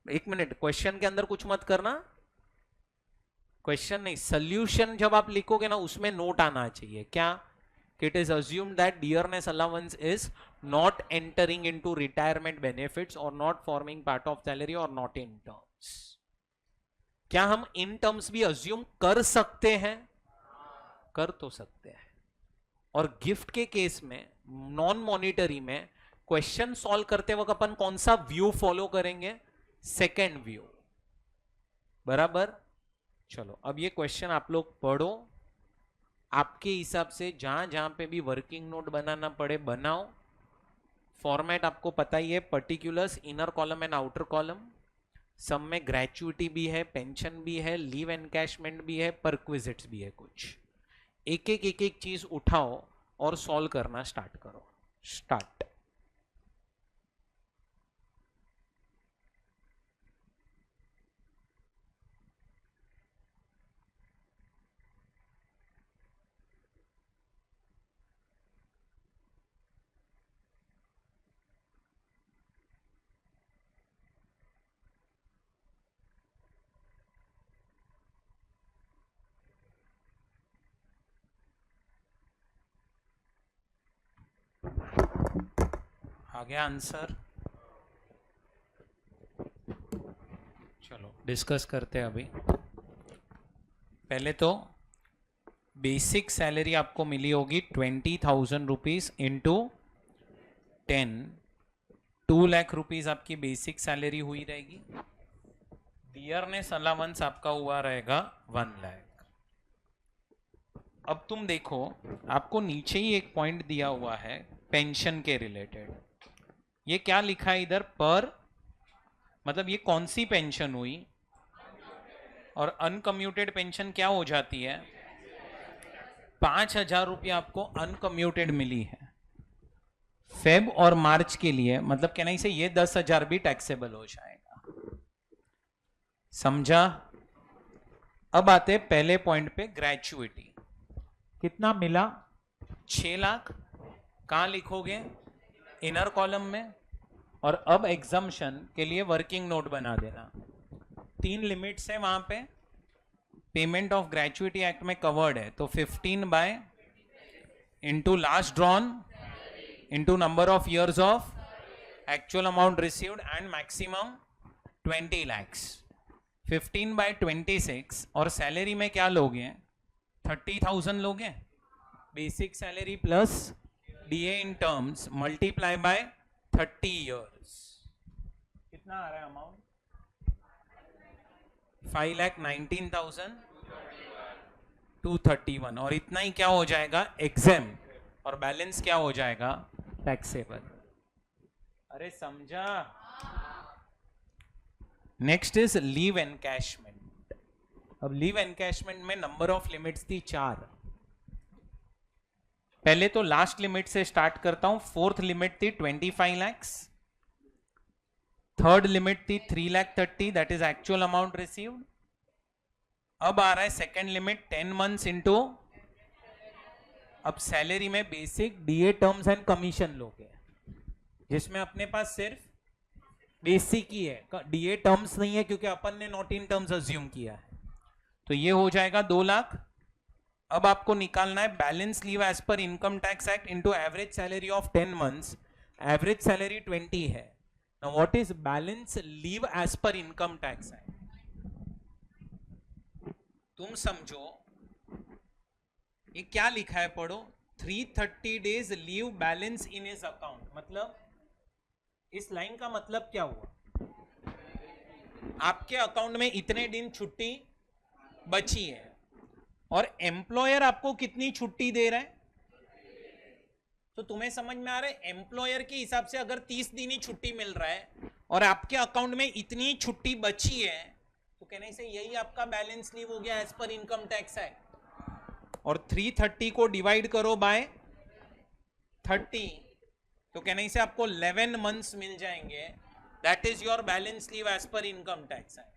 एक मिनट, क्वेश्चन के अंदर कुछ मत करना, क्वेश्चन नहीं सॉल्यूशन जब आप लिखोगे ना उसमें नोट आना चाहिए। क्या? It is assumed that dearness allowance is not entering into retirement benefits और not forming part of salary और नॉट इन टर्म्स। क्या हम इन टर्म्स भी अज्यूम कर सकते हैं? कर तो सकते हैं। और गिफ्ट के केस में, नॉन मॉनिटरी में, क्वेश्चन सॉल्व करते वक्त अपन कौन सा व्यू फॉलो करेंगे? सेकेंड व्यू, बराबर। चलो अब ये क्वेश्चन आप लोग पढ़ो, आपके हिसाब से जहां जहां पे भी वर्किंग नोट बनाना पड़े बनाओ। फॉर्मेट आपको पता ही है, particulars, inner column and outer column. सब में ग्रेचुइटी भी है, पेंशन भी है, लीव एनकैशमेंट भी है, परक्विजिट्स भी है। कुछ एक एक चीज उठाओ और सॉल्व करना स्टार्ट करो। स्टार्ट। आ गया आंसर? चलो डिस्कस करते हैं अभी। पहले तो बेसिक सैलरी आपको मिली होगी 20,000 रुपीज इंटू 10, 2 लाख रुपीज आपकी बेसिक सैलरी हुई रहेगी। डियरनेस अलाउंस आपका हुआ रहेगा 1 लाख। अब तुम देखो, आपको नीचे ही एक पॉइंट दिया हुआ है पेंशन के रिलेटेड। ये क्या लिखा है इधर? पर, मतलब ये कौन सी पेंशन हुई? और अनकम्यूटेड पेंशन क्या हो जाती है? 5,000 रुपया आपको अनकम्यूटेड मिली है, फेब और मार्च के लिए, मतलब कहना से ये 10,000 भी टैक्सेबल हो जाएगा। समझा? अब आते पहले पॉइंट पे, ग्रेचुइटी कितना मिला? 6 लाख। कहां लिखोगे? इनर कॉलम में। और अब एग्जम्पशन के लिए वर्किंग नोट बना देना। 3 लिमिट्स है वहां पे, पेमेंट ऑफ ग्रेचुइटी एक्ट में कवर्ड है, तो 15 by into last drawn into number of years of actual amount received and maximum 20 lakhs। 15 by 26। और सैलरी में क्या लोगे? 30,000 लोगे। Basic salary plus DA in terms multiply by 30 years। कितना आ रहा है अमाउंट? 5,19,231। और इतना ही क्या हो जाएगा? एग्जाम। और बैलेंस क्या हो जाएगा? टैक्सेबल। अरे समझा? Next is leave encashment. अब लीव एनकैशमेंट में नंबर ऑफ लिमिट्स थी 4। पहले तो लास्ट लिमिट से स्टार्ट करता हूं। फोर्थ लिमिट थी 25 lakhs। थर्ड लिमिट थी 3,30,000, that is actual amount received. अब आ रहा है सेकेंड लिमिट 10 months इंटू, अब सैलरी में basic DA terms and commission लोगे, जिसमें अपने पास सिर्फ बेसिक ही है, डीए टर्म्स नहीं है क्योंकि अपन ने नॉट इन टर्म्स अज्यूम किया है। तो ये हो जाएगा 2 लाख। अब आपको निकालना है balance leave as per income tax act into average salary of 10 months। Average salary 20 है। Now what is balance leave as per income tax act? तुम समझो ये क्या लिखा है, पढ़ो। 330 days leave balance in his account. मतलब इस लाइन का मतलब क्या हुआ? आपके अकाउंट में इतने दिन छुट्टी बची है और एम्प्लॉयर आपको कितनी छुट्टी दे रहा है? तो तुम्हें समझ में आ रहा है, एम्प्लॉयर के हिसाब से अगर 30 दिन ही छुट्टी मिल रहा है और आपके अकाउंट में इतनी छुट्टी बची है, तो कहने से यही आपका बैलेंस लीव हो गया as per income tax act. और 330 को डिवाइड करो बाय 30, तो कहने से आपको 11 months मिल जाएंगे। That is your balance leave as per income tax act.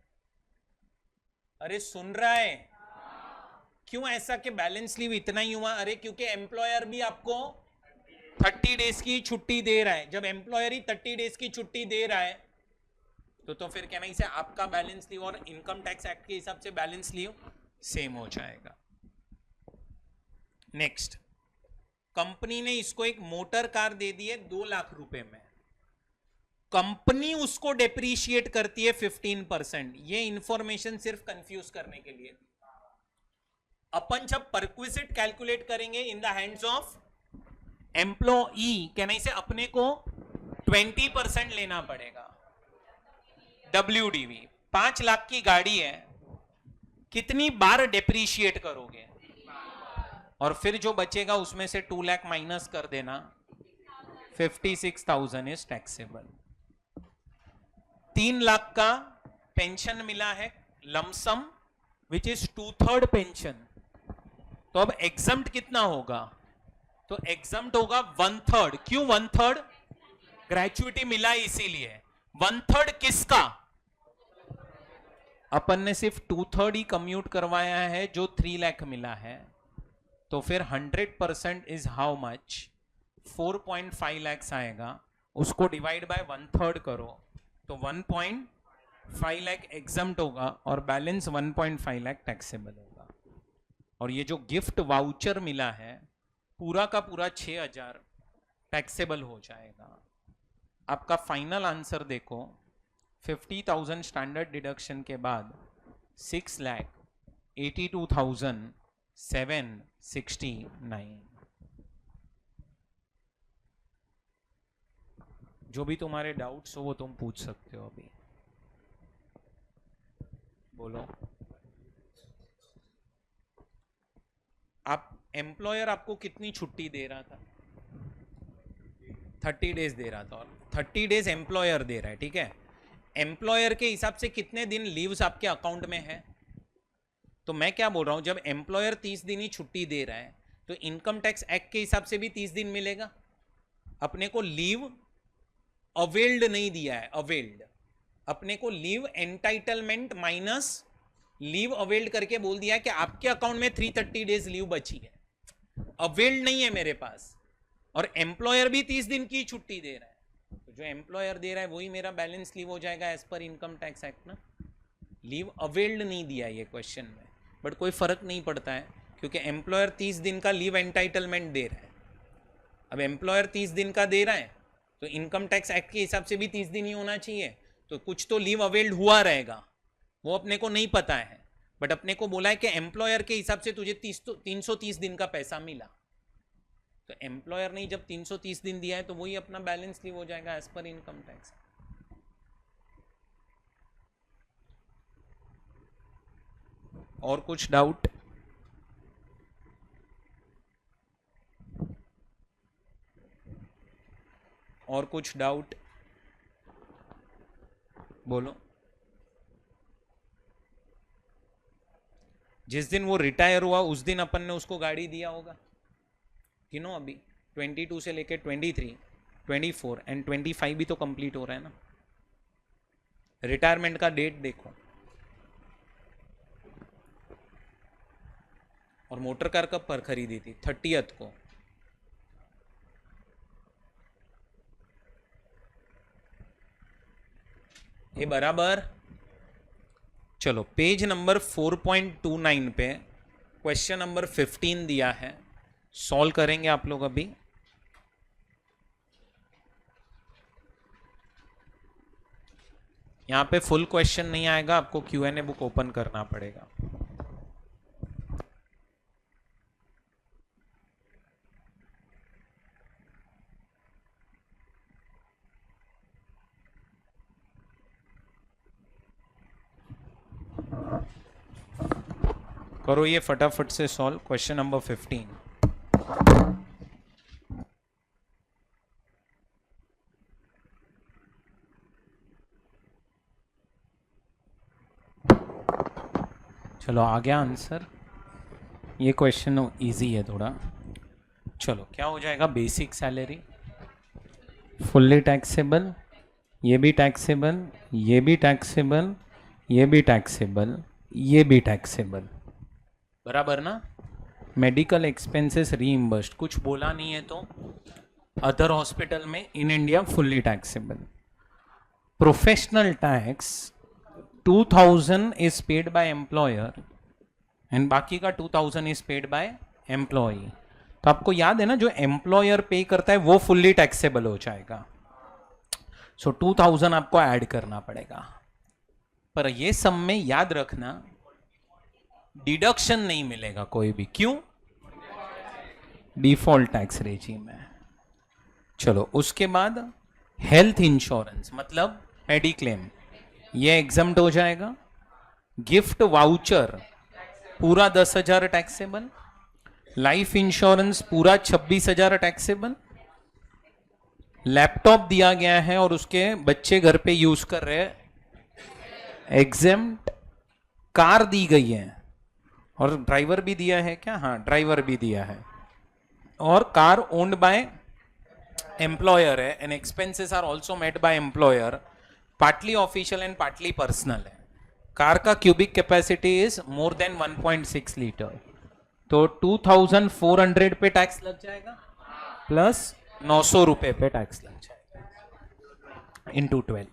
अरे सुन रहा है? क्यों ऐसा कि बैलेंस लीव इतना ही हुआ? अरे क्योंकि एम्प्लॉयर भी आपको 30 days की छुट्टी दे रहा है। जब एम्प्लॉयर ही 30 days की छुट्टी दे रहा है तो फिर कहना से आपका बैलेंस लीव और इनकम टैक्स एक्ट के हिसाब से बैलेंस लीव सेम हो जाएगा। नेक्स्ट, कंपनी ने इसको एक मोटर कार दे दी है 2 लाख रुपए में। कंपनी उसको डेप्रीशिएट करती है 15%। ये इंफॉर्मेशन सिर्फ कंफ्यूज करने के लिए। अपन जब परक्विजिट कैलकुलेट करेंगे in the hands of employee, कहने से अपने को 20% लेना पड़ेगा। WDV 5 लाख की गाड़ी है, कितनी बार डेप्रीशिएट करोगे? और फिर जो बचेगा उसमें से 2 लाख माइनस कर देना। 56,000 इज टैक्सेबल। 3 लाख का पेंशन मिला है लमसम, विच इज 2/3 पेंशन। तो अब एग्जम्प्ट कितना होगा? तो एग्जम्प्ट होगा 1/3। क्यों 1/3? ग्रेचुइटी मिला इसीलिए। 1/3 किसका? अपन ने सिर्फ 2/3 ही कम्यूट करवाया है जो 3 लाख मिला है। तो फिर 100% इज हाउ मच? 4.5 lakhs आएगा। उसको डिवाइड बाय 1/3 करो तो 1.5 लाख एग्जम्प्ट होगा और बैलेंस 1.5 लाख टैक्सेबल होगा। और ये जो गिफ्ट वाउचर मिला है पूरा का पूरा 6,000 टैक्सेबल हो जाएगा। आपका फाइनल आंसर देखो, 50,000 स्टैंडर्ड डिडक्शन के बाद 6,82,769। जो भी तुम्हारे डाउट्स हो वो तुम पूछ सकते हो अभी। बोलो। आप एम्प्लॉयर आपको कितनी छुट्टी दे रहा था? 30 days दे रहा था, और 30 days एम्प्लॉयर दे रहा है, ठीक है। एम्प्लॉयर के हिसाब से कितने दिन लीव्स आपके अकाउंट में है? तो मैं क्या बोल रहा हूं, जब एम्प्लॉयर 30 दिन ही छुट्टी दे रहा है तो इनकम टैक्स एक्ट के हिसाब से भी 30 दिन मिलेगा। अपने को लीव अवेल्ड नहीं दिया है, अवेल्ड अपने को leave entitlement minus leave availed करके बोल दिया है कि आपके अकाउंट में 330 डेज लीव बची है, अवेल्ड नहीं है मेरे पास, और एम्प्लॉयर भी 30 दिन की छुट्टी दे रहा है, तो जो एम्प्लॉयर दे रहा है वही मेरा बैलेंस लीव हो जाएगा as per income tax act ना। लीव अवेल्ड नहीं दिया ये क्वेश्चन में, बट कोई फर्क नहीं पड़ता है क्योंकि एम्प्लॉयर 30 दिन का लीव एंटाइटलमेंट दे रहा है। अब एम्प्लॉयर 30 दिन का दे रहा है तो इनकम टैक्स एक्ट के हिसाब से भी 30 दिन ही होना चाहिए, तो कुछ तो लीव अवेल्ड हुआ रहेगा, वो अपने को नहीं पता है, बट अपने को बोला है कि एम्प्लॉयर के हिसाब से तुझे 330 दिन का पैसा मिला, तो एम्प्लॉयर ने जब 330 दिन दिया है तो वही अपना बैलेंस लीव हो जाएगा एज पर इनकम टैक्स। और कुछ डाउट? और कुछ डाउट बोलो। जिस दिन वो रिटायर हुआ उस दिन अपन ने उसको गाड़ी दिया होगा कि नो? अभी 22 से लेके 23, 24 एंड 25 भी तो कंप्लीट हो रहा है ना। रिटायरमेंट का डेट देखो, और मोटर कार कब पर खरीदी थी? 30th को। ये बराबर। चलो पेज नंबर 4.29 पे क्वेश्चन नंबर 15 दिया है, सॉल्व करेंगे आप लोग अभी। यहां पे फुल क्वेश्चन नहीं आएगा, आपको Q&A बुक ओपन करना पड़ेगा। करो ये फटाफट से सॉल्व क्वेश्चन नंबर 15। चलो आ गया आंसर। ये क्वेश्चन इजी है थोड़ा। चलो क्या हो जाएगा? बेसिक सैलरी फुल्ली टैक्सेबल, ये भी टैक्सेबल, ये भी टैक्सेबल, ये भी टैक्सेबल, ये भी टैक्सेबल, बराबर ना। मेडिकल एक्सपेंसेस रीइंबर्स्ड, कुछ बोला नहीं है तो अदर हॉस्पिटल में in India fully taxable. Professional tax 2000 is paid by employer and बाकी का 2000 इज पेड बाय एम्प्लॉय। तो आपको याद है ना, जो एम्प्लॉयर पे करता है वो फुल्ली टैक्सेबल हो जाएगा, सो 2000 आपको ऐड करना पड़ेगा। पर ये सब में याद रखना डिडक्शन नहीं मिलेगा कोई भी। क्यों? डिफॉल्ट टैक्स रेजिम है। चलो उसके बाद हेल्थ इंश्योरेंस मतलब मेडिक्लेम, ये एग्जम्प्ट हो जाएगा। गिफ्ट वाउचर पूरा 10,000 टैक्सेबल, लाइफ इंश्योरेंस पूरा 26,000 टैक्सेबल, लैपटॉप दिया गया है और उसके बच्चे घर पे यूज कर रहे हैं, एग्जेम्प्ट। कार दी गई है और ड्राइवर भी दिया है क्या? हाँ ड्राइवर भी दिया है, और कार ओन्ड बाय एम्प्लॉयर है and expenses are also made by employer, partly official and partly personal है। कार का cubic capacity is more than 1.6 litre, तो 2400 पे टैक्स लग जाएगा प्लस 900 रुपए पे टैक्स लग जाएगा into 12।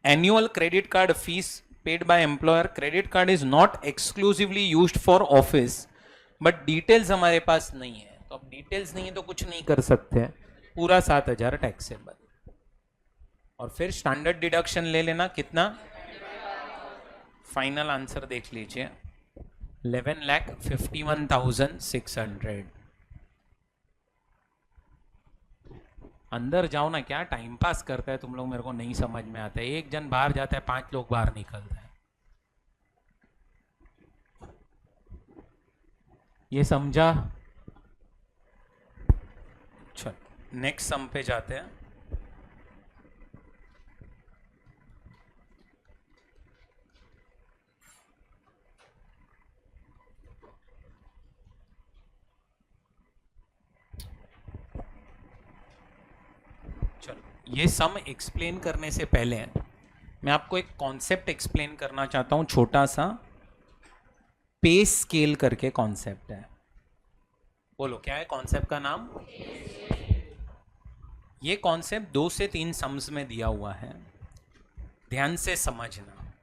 Annual credit card fees paid by employer, credit card is not exclusively used for office, but details हमारे पास नहीं है, तो अब डिटेल्स नहीं है तो कुछ नहीं कर सकते, पूरा 7,000 टैक्सेबल। और फिर स्टैंडर्ड डिडक्शन ले लेना, कितना? फाइनल आंसर देख लीजिए, 11,51,600। अंदर जाओ ना, क्या टाइम पास करता है तुम लोग, मेरे को नहीं समझ में आता है। एक जन बाहर जाता है, 5 लोग बाहर निकलते हैं। ये समझा? चल नेक्स्ट सम पे जाते हैं। ये सम एक्सप्लेन करने से पहले मैं आपको एक कॉन्सेप्ट एक्सप्लेन करना चाहता हूं, छोटा सा। पे स्केल करके कॉन्सेप्ट है। बोलो क्या है कॉन्सेप्ट का नाम? ये कॉन्सेप्ट 2 से 3 सम्स में दिया हुआ है, ध्यान से समझना।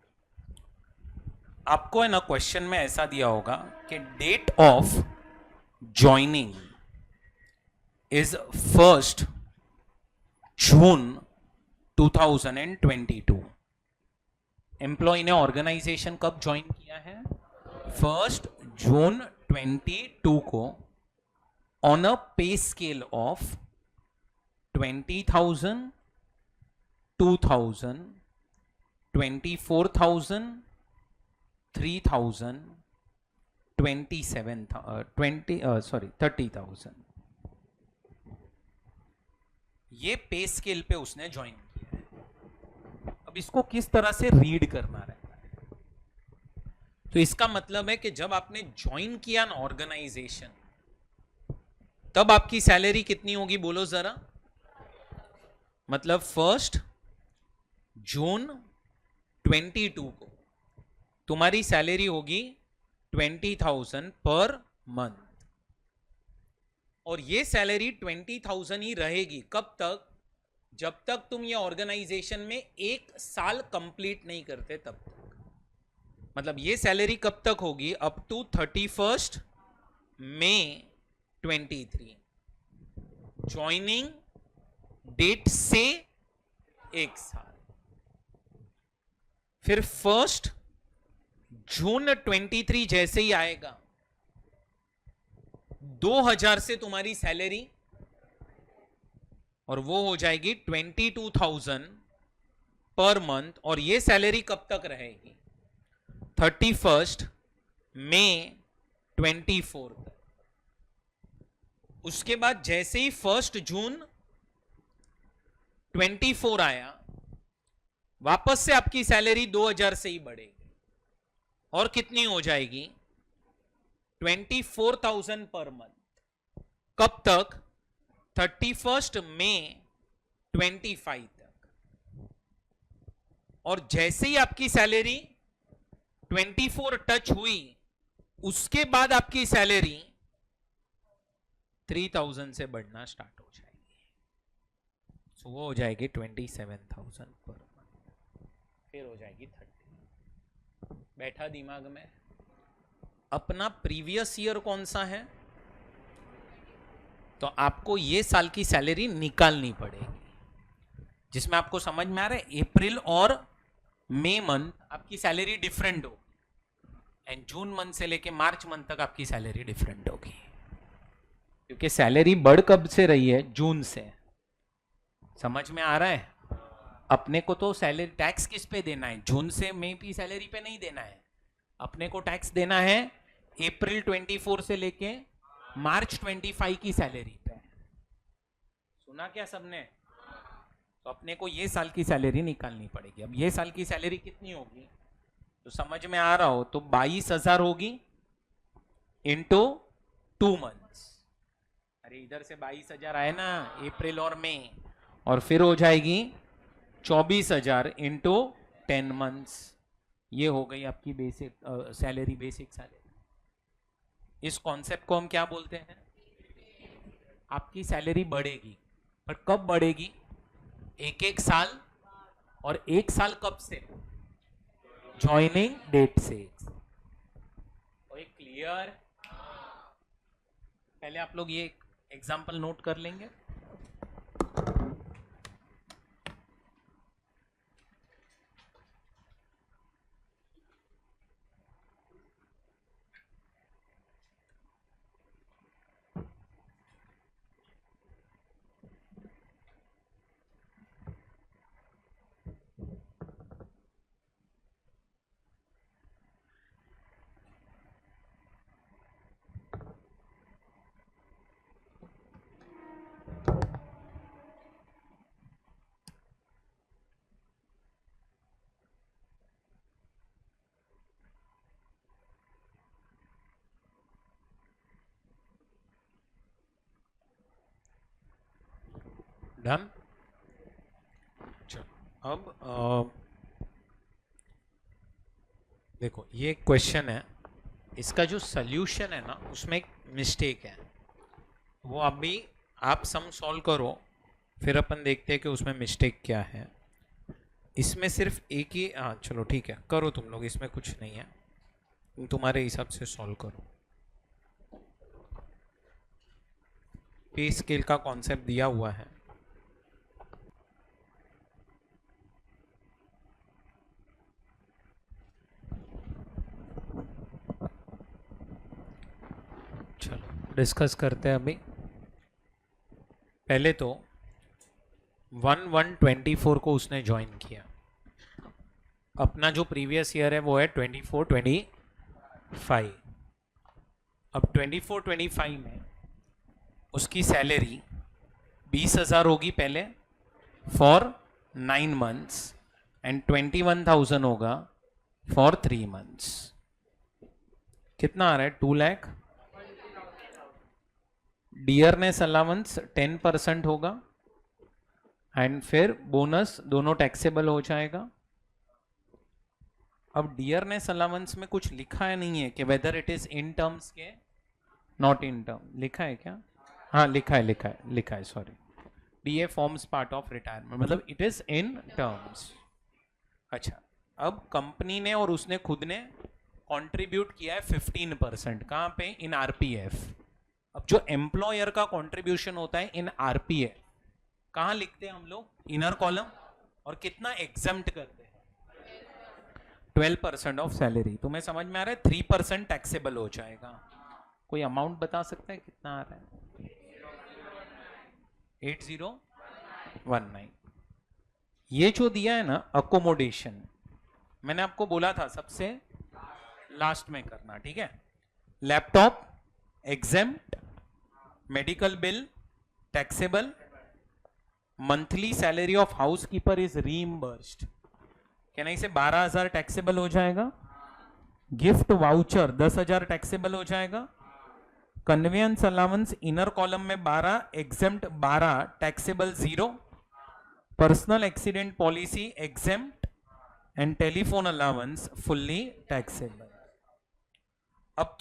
आपको है ना क्वेश्चन में ऐसा दिया होगा कि date of joining is 1 June 2022। Employee ने ऑर्गेनाइजेशन कब ज्वाइन किया है? 1 जून 22 को, ऑन अ पे स्केल ऑफ 20,000, 2,000, 24,000, 3,000, 30,000। ये पे स्केल पे उसने ज्वाइन किया है। अब इसको किस तरह से रीड करना रहता है? तो इसका मतलब है कि जब आपने ज्वाइन किया ना ऑर्गेनाइजेशन, तब आपकी सैलरी कितनी होगी बोलो जरा। मतलब 1 जून 22 को तुम्हारी सैलरी होगी 20,000 पर मंथ, और ये सैलरी 20,000 ही रहेगी। कब तक? जब तक तुम ये ऑर्गेनाइजेशन में 1 साल कंप्लीट नहीं करते तब तक। मतलब ये सैलरी कब तक होगी? Up to 31 May 23। Joining date से 1 साल। फिर 1 जून 23 जैसे ही आएगा, 2,000 से तुम्हारी सैलरी, और वो हो जाएगी 22,000 पर मंथ। और ये सैलरी कब तक रहेगी? 31 मई 24 तक। उसके बाद जैसे ही 1 जून 24 आया, वापस से आपकी सैलरी 2,000 से ही बढ़ेगी, और कितनी हो जाएगी? 24,000 पर मंथ। कब तक? 31 मई 25 तक। और जैसे ही आपकी सैलरी 24 टच हुई, उसके बाद आपकी सैलरी 3,000 से बढ़ना स्टार्ट हो जाएगी। तो वो हो जाएगी 27,000 पर मंथ, फिर हो जाएगी 30। बैठा दिमाग में? अपना प्रीवियस ईयर कौन सा है? तो आपको ये साल की सैलरी निकालनी पड़ेगी, जिसमें आपको समझ में आ रहा है अप्रैल और मई मंथ आपकी सैलरी डिफरेंट हो, एंड जून मंथ से लेके मार्च मंथ तक आपकी सैलरी डिफरेंट होगी, क्योंकि सैलरी बढ़ कब से रही है? जून से। समझ में आ रहा है? अपने को तो सैलरी टैक्स किस पे देना है? जून से मई की सैलरी पे नहीं देना है। अपने को टैक्स देना है अप्रैल 24 से लेके मार्च 25 की सैलरी पे। सुना क्या सबने? तो अपने को ये साल की सैलरी निकालनी पड़ेगी। अब ये साल की सैलरी कितनी होगी? तो समझ में आ रहा हो तो 22,000 होगी इंटू 2 मंथ्स। अरे इधर से 22,000 आए ना अप्रैल और मई, और फिर हो जाएगी 24,000 इंटू 10 मंथ्स। ये हो गई आपकी बेसिक सैलरी, बेसिक सैलरी। इस कॉन्सेप्ट को हम क्या बोलते हैं? आपकी सैलरी बढ़ेगी, पर कब बढ़ेगी? 1-1 साल। और 1 साल कब से? ज्वाइनिंग डेट से। क्लियर? पहले आप लोग ये एग्जांपल नोट कर लेंगे। डन? अब देखो ये क्वेश्चन है, इसका जो सल्यूशन है ना उसमें एक मिस्टेक है, वो अभी आप सम सॉल्व करो, फिर अपन देखते हैं कि उसमें मिस्टेक क्या है। इसमें सिर्फ एक ही, हाँ चलो ठीक है करो तुम लोग, इसमें कुछ नहीं है, तुम तुम्हारे हिसाब से सॉल्व करो। पे स्केल का कॉन्सेप्ट दिया हुआ है, चलो डिस्कस करते हैं अभी। पहले तो 1/1/24 को उसने ज्वाइन किया, अपना जो प्रीवियस ईयर है वो है 24-25। अब 24-25 में उसकी सैलरी 20,000 होगी पहले फॉर 9 मंथ्स एंड 21,000 होगा फॉर 3 मंथ्स। कितना आ रहा है? 2 लाख। डियरनेस अलाउंस 10% होगा एंड फिर बोनस दोनों टैक्सेबल हो जाएगा। अब डियरनेस अलाउंस में कुछ लिखा है नहीं है कि whether it is in terms के नॉट इन टर्म, लिखा है क्या? हाँ लिखा है, लिखा है, लिखा है, sorry. DA forms part of retirement, मतलब इट इज इन टर्म्स। अच्छा, अब कंपनी ने और उसने खुद ने कंट्रीब्यूट किया है 15%। कहाँ पे? इन आरपीएफ। अब जो एम्प्लॉयर का कंट्रीब्यूशन होता है इन आरपीएफ, कहाँ लिखते हैं हम लोग? Inner column. और कितना एग्जम्प्ट करते हैं? 12% ऑफ सैलरी। तुम्हें समझ में आ रहा है? 3% टैक्सेबल हो जाएगा। कोई अमाउंट बता सकता है कितना आ रहा है? 8019। ये जो दिया है ना अकोमोडेशन, मैंने आपको बोला था सबसे लास्ट में करना, ठीक है? Laptop exempt, medical bill taxable, monthly salary of house keeper is reimbursed, कहना इसे 12,000 टैक्सेबल हो जाएगा। गिफ्ट वाउचर 10,000 टैक्सेबल हो जाएगा। कन्वेंस अलाउंस इनर कॉलम में 12, exempt 12, taxable 0। Personal accident policy exempt and telephone allowance fully taxable. अब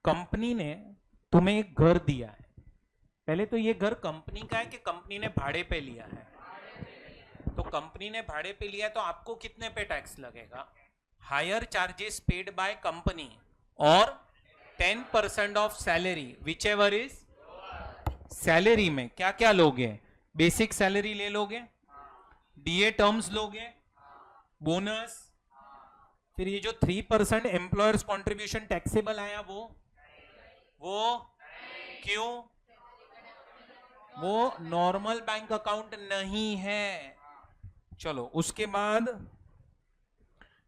company ने तुम्हें एक घर दिया है, पहले तो ये घर कंपनी का है कि कंपनी ने भाड़े पे लिया है? तो कंपनी ने भाड़े पे लिया है तो आपको कितने पे टैक्स लगेगा? Higher charges paid by company और 10% of salary whichever is. Salary में क्या क्या लोगे? बेसिक सैलरी ले लोगे, डीए टर्म्स लोगे, बोनस, फिर ये जो 3% एम्प्लॉयर्स कॉन्ट्रीब्यूशन टैक्सेबल आया वो क्यों? वो नॉर्मल बैंक अकाउंट नहीं है। चलो उसके बाद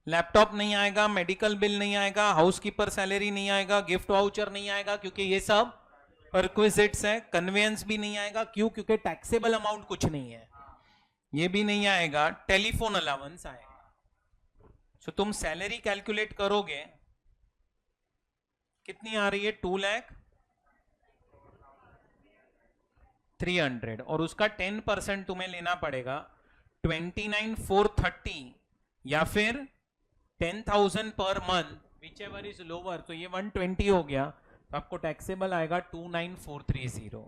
लैपटॉप नहीं आएगा, मेडिकल बिल नहीं आएगा, हाउसकीपर सैलरी नहीं आएगा, गिफ्ट वाउचर नहीं आएगा क्योंकि ये सब परक्विजिट्स है। कन्वेंस भी नहीं आएगा, क्यों? क्योंकि टैक्सेबल अमाउंट कुछ नहीं है। ये भी नहीं आएगा। टेलीफोन अलाउंस आएगा। तो तुम सैलरी कैलकुलेट करोगे कितनी आ रही है? 2,03,000 और उसका 10% तुम्हें लेना पड़ेगा 29,430 या फिर 10,000 per month which ever is lower, तो ये 120 हो गया, तो आपको टैक्सेबल आएगा 29,430।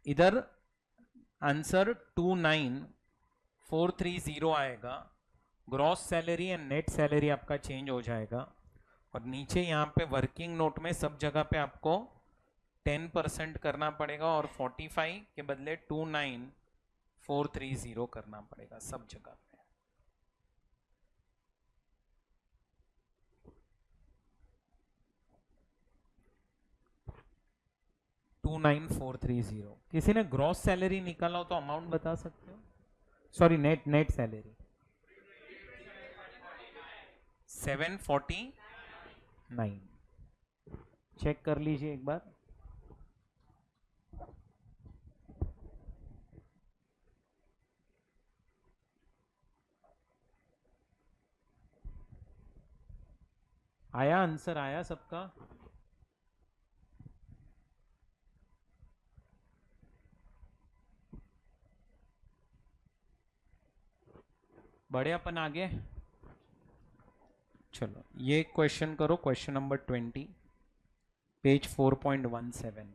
इधर आंसर 29,430 आएगा। Gross salary and net salary आपका चेंज हो जाएगा। और नीचे यहाँ पे वर्किंग नोट में सब जगह पे आपको 10% करना पड़ेगा और 45 के बदले 29,430 करना पड़ेगा सब जगह पे। 29,430। किसी ने ग्रॉस सैलरी निकाला हो तो अमाउंट बता सकते हो? Sorry, net net salary 749। Check कर लीजिए एक बार। आया आंसर? आया सबका? बढ़े अपन आगे। चलो ये क्वेश्चन करो, क्वेश्चन नंबर 20, पेज 4.17।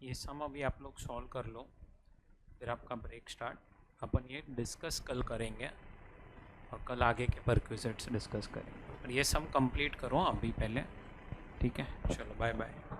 ये सम अभी आप लोग सॉल्व कर लो, फिर आपका ब्रेक स्टार्ट। अपन ये डिस्कस कल करेंगे और कल आगे के परक्विजिट्स डिस्कस करेंगे, और ये सम कंप्लीट करो अभी पहले, ठीक है। चलो बाय बाय।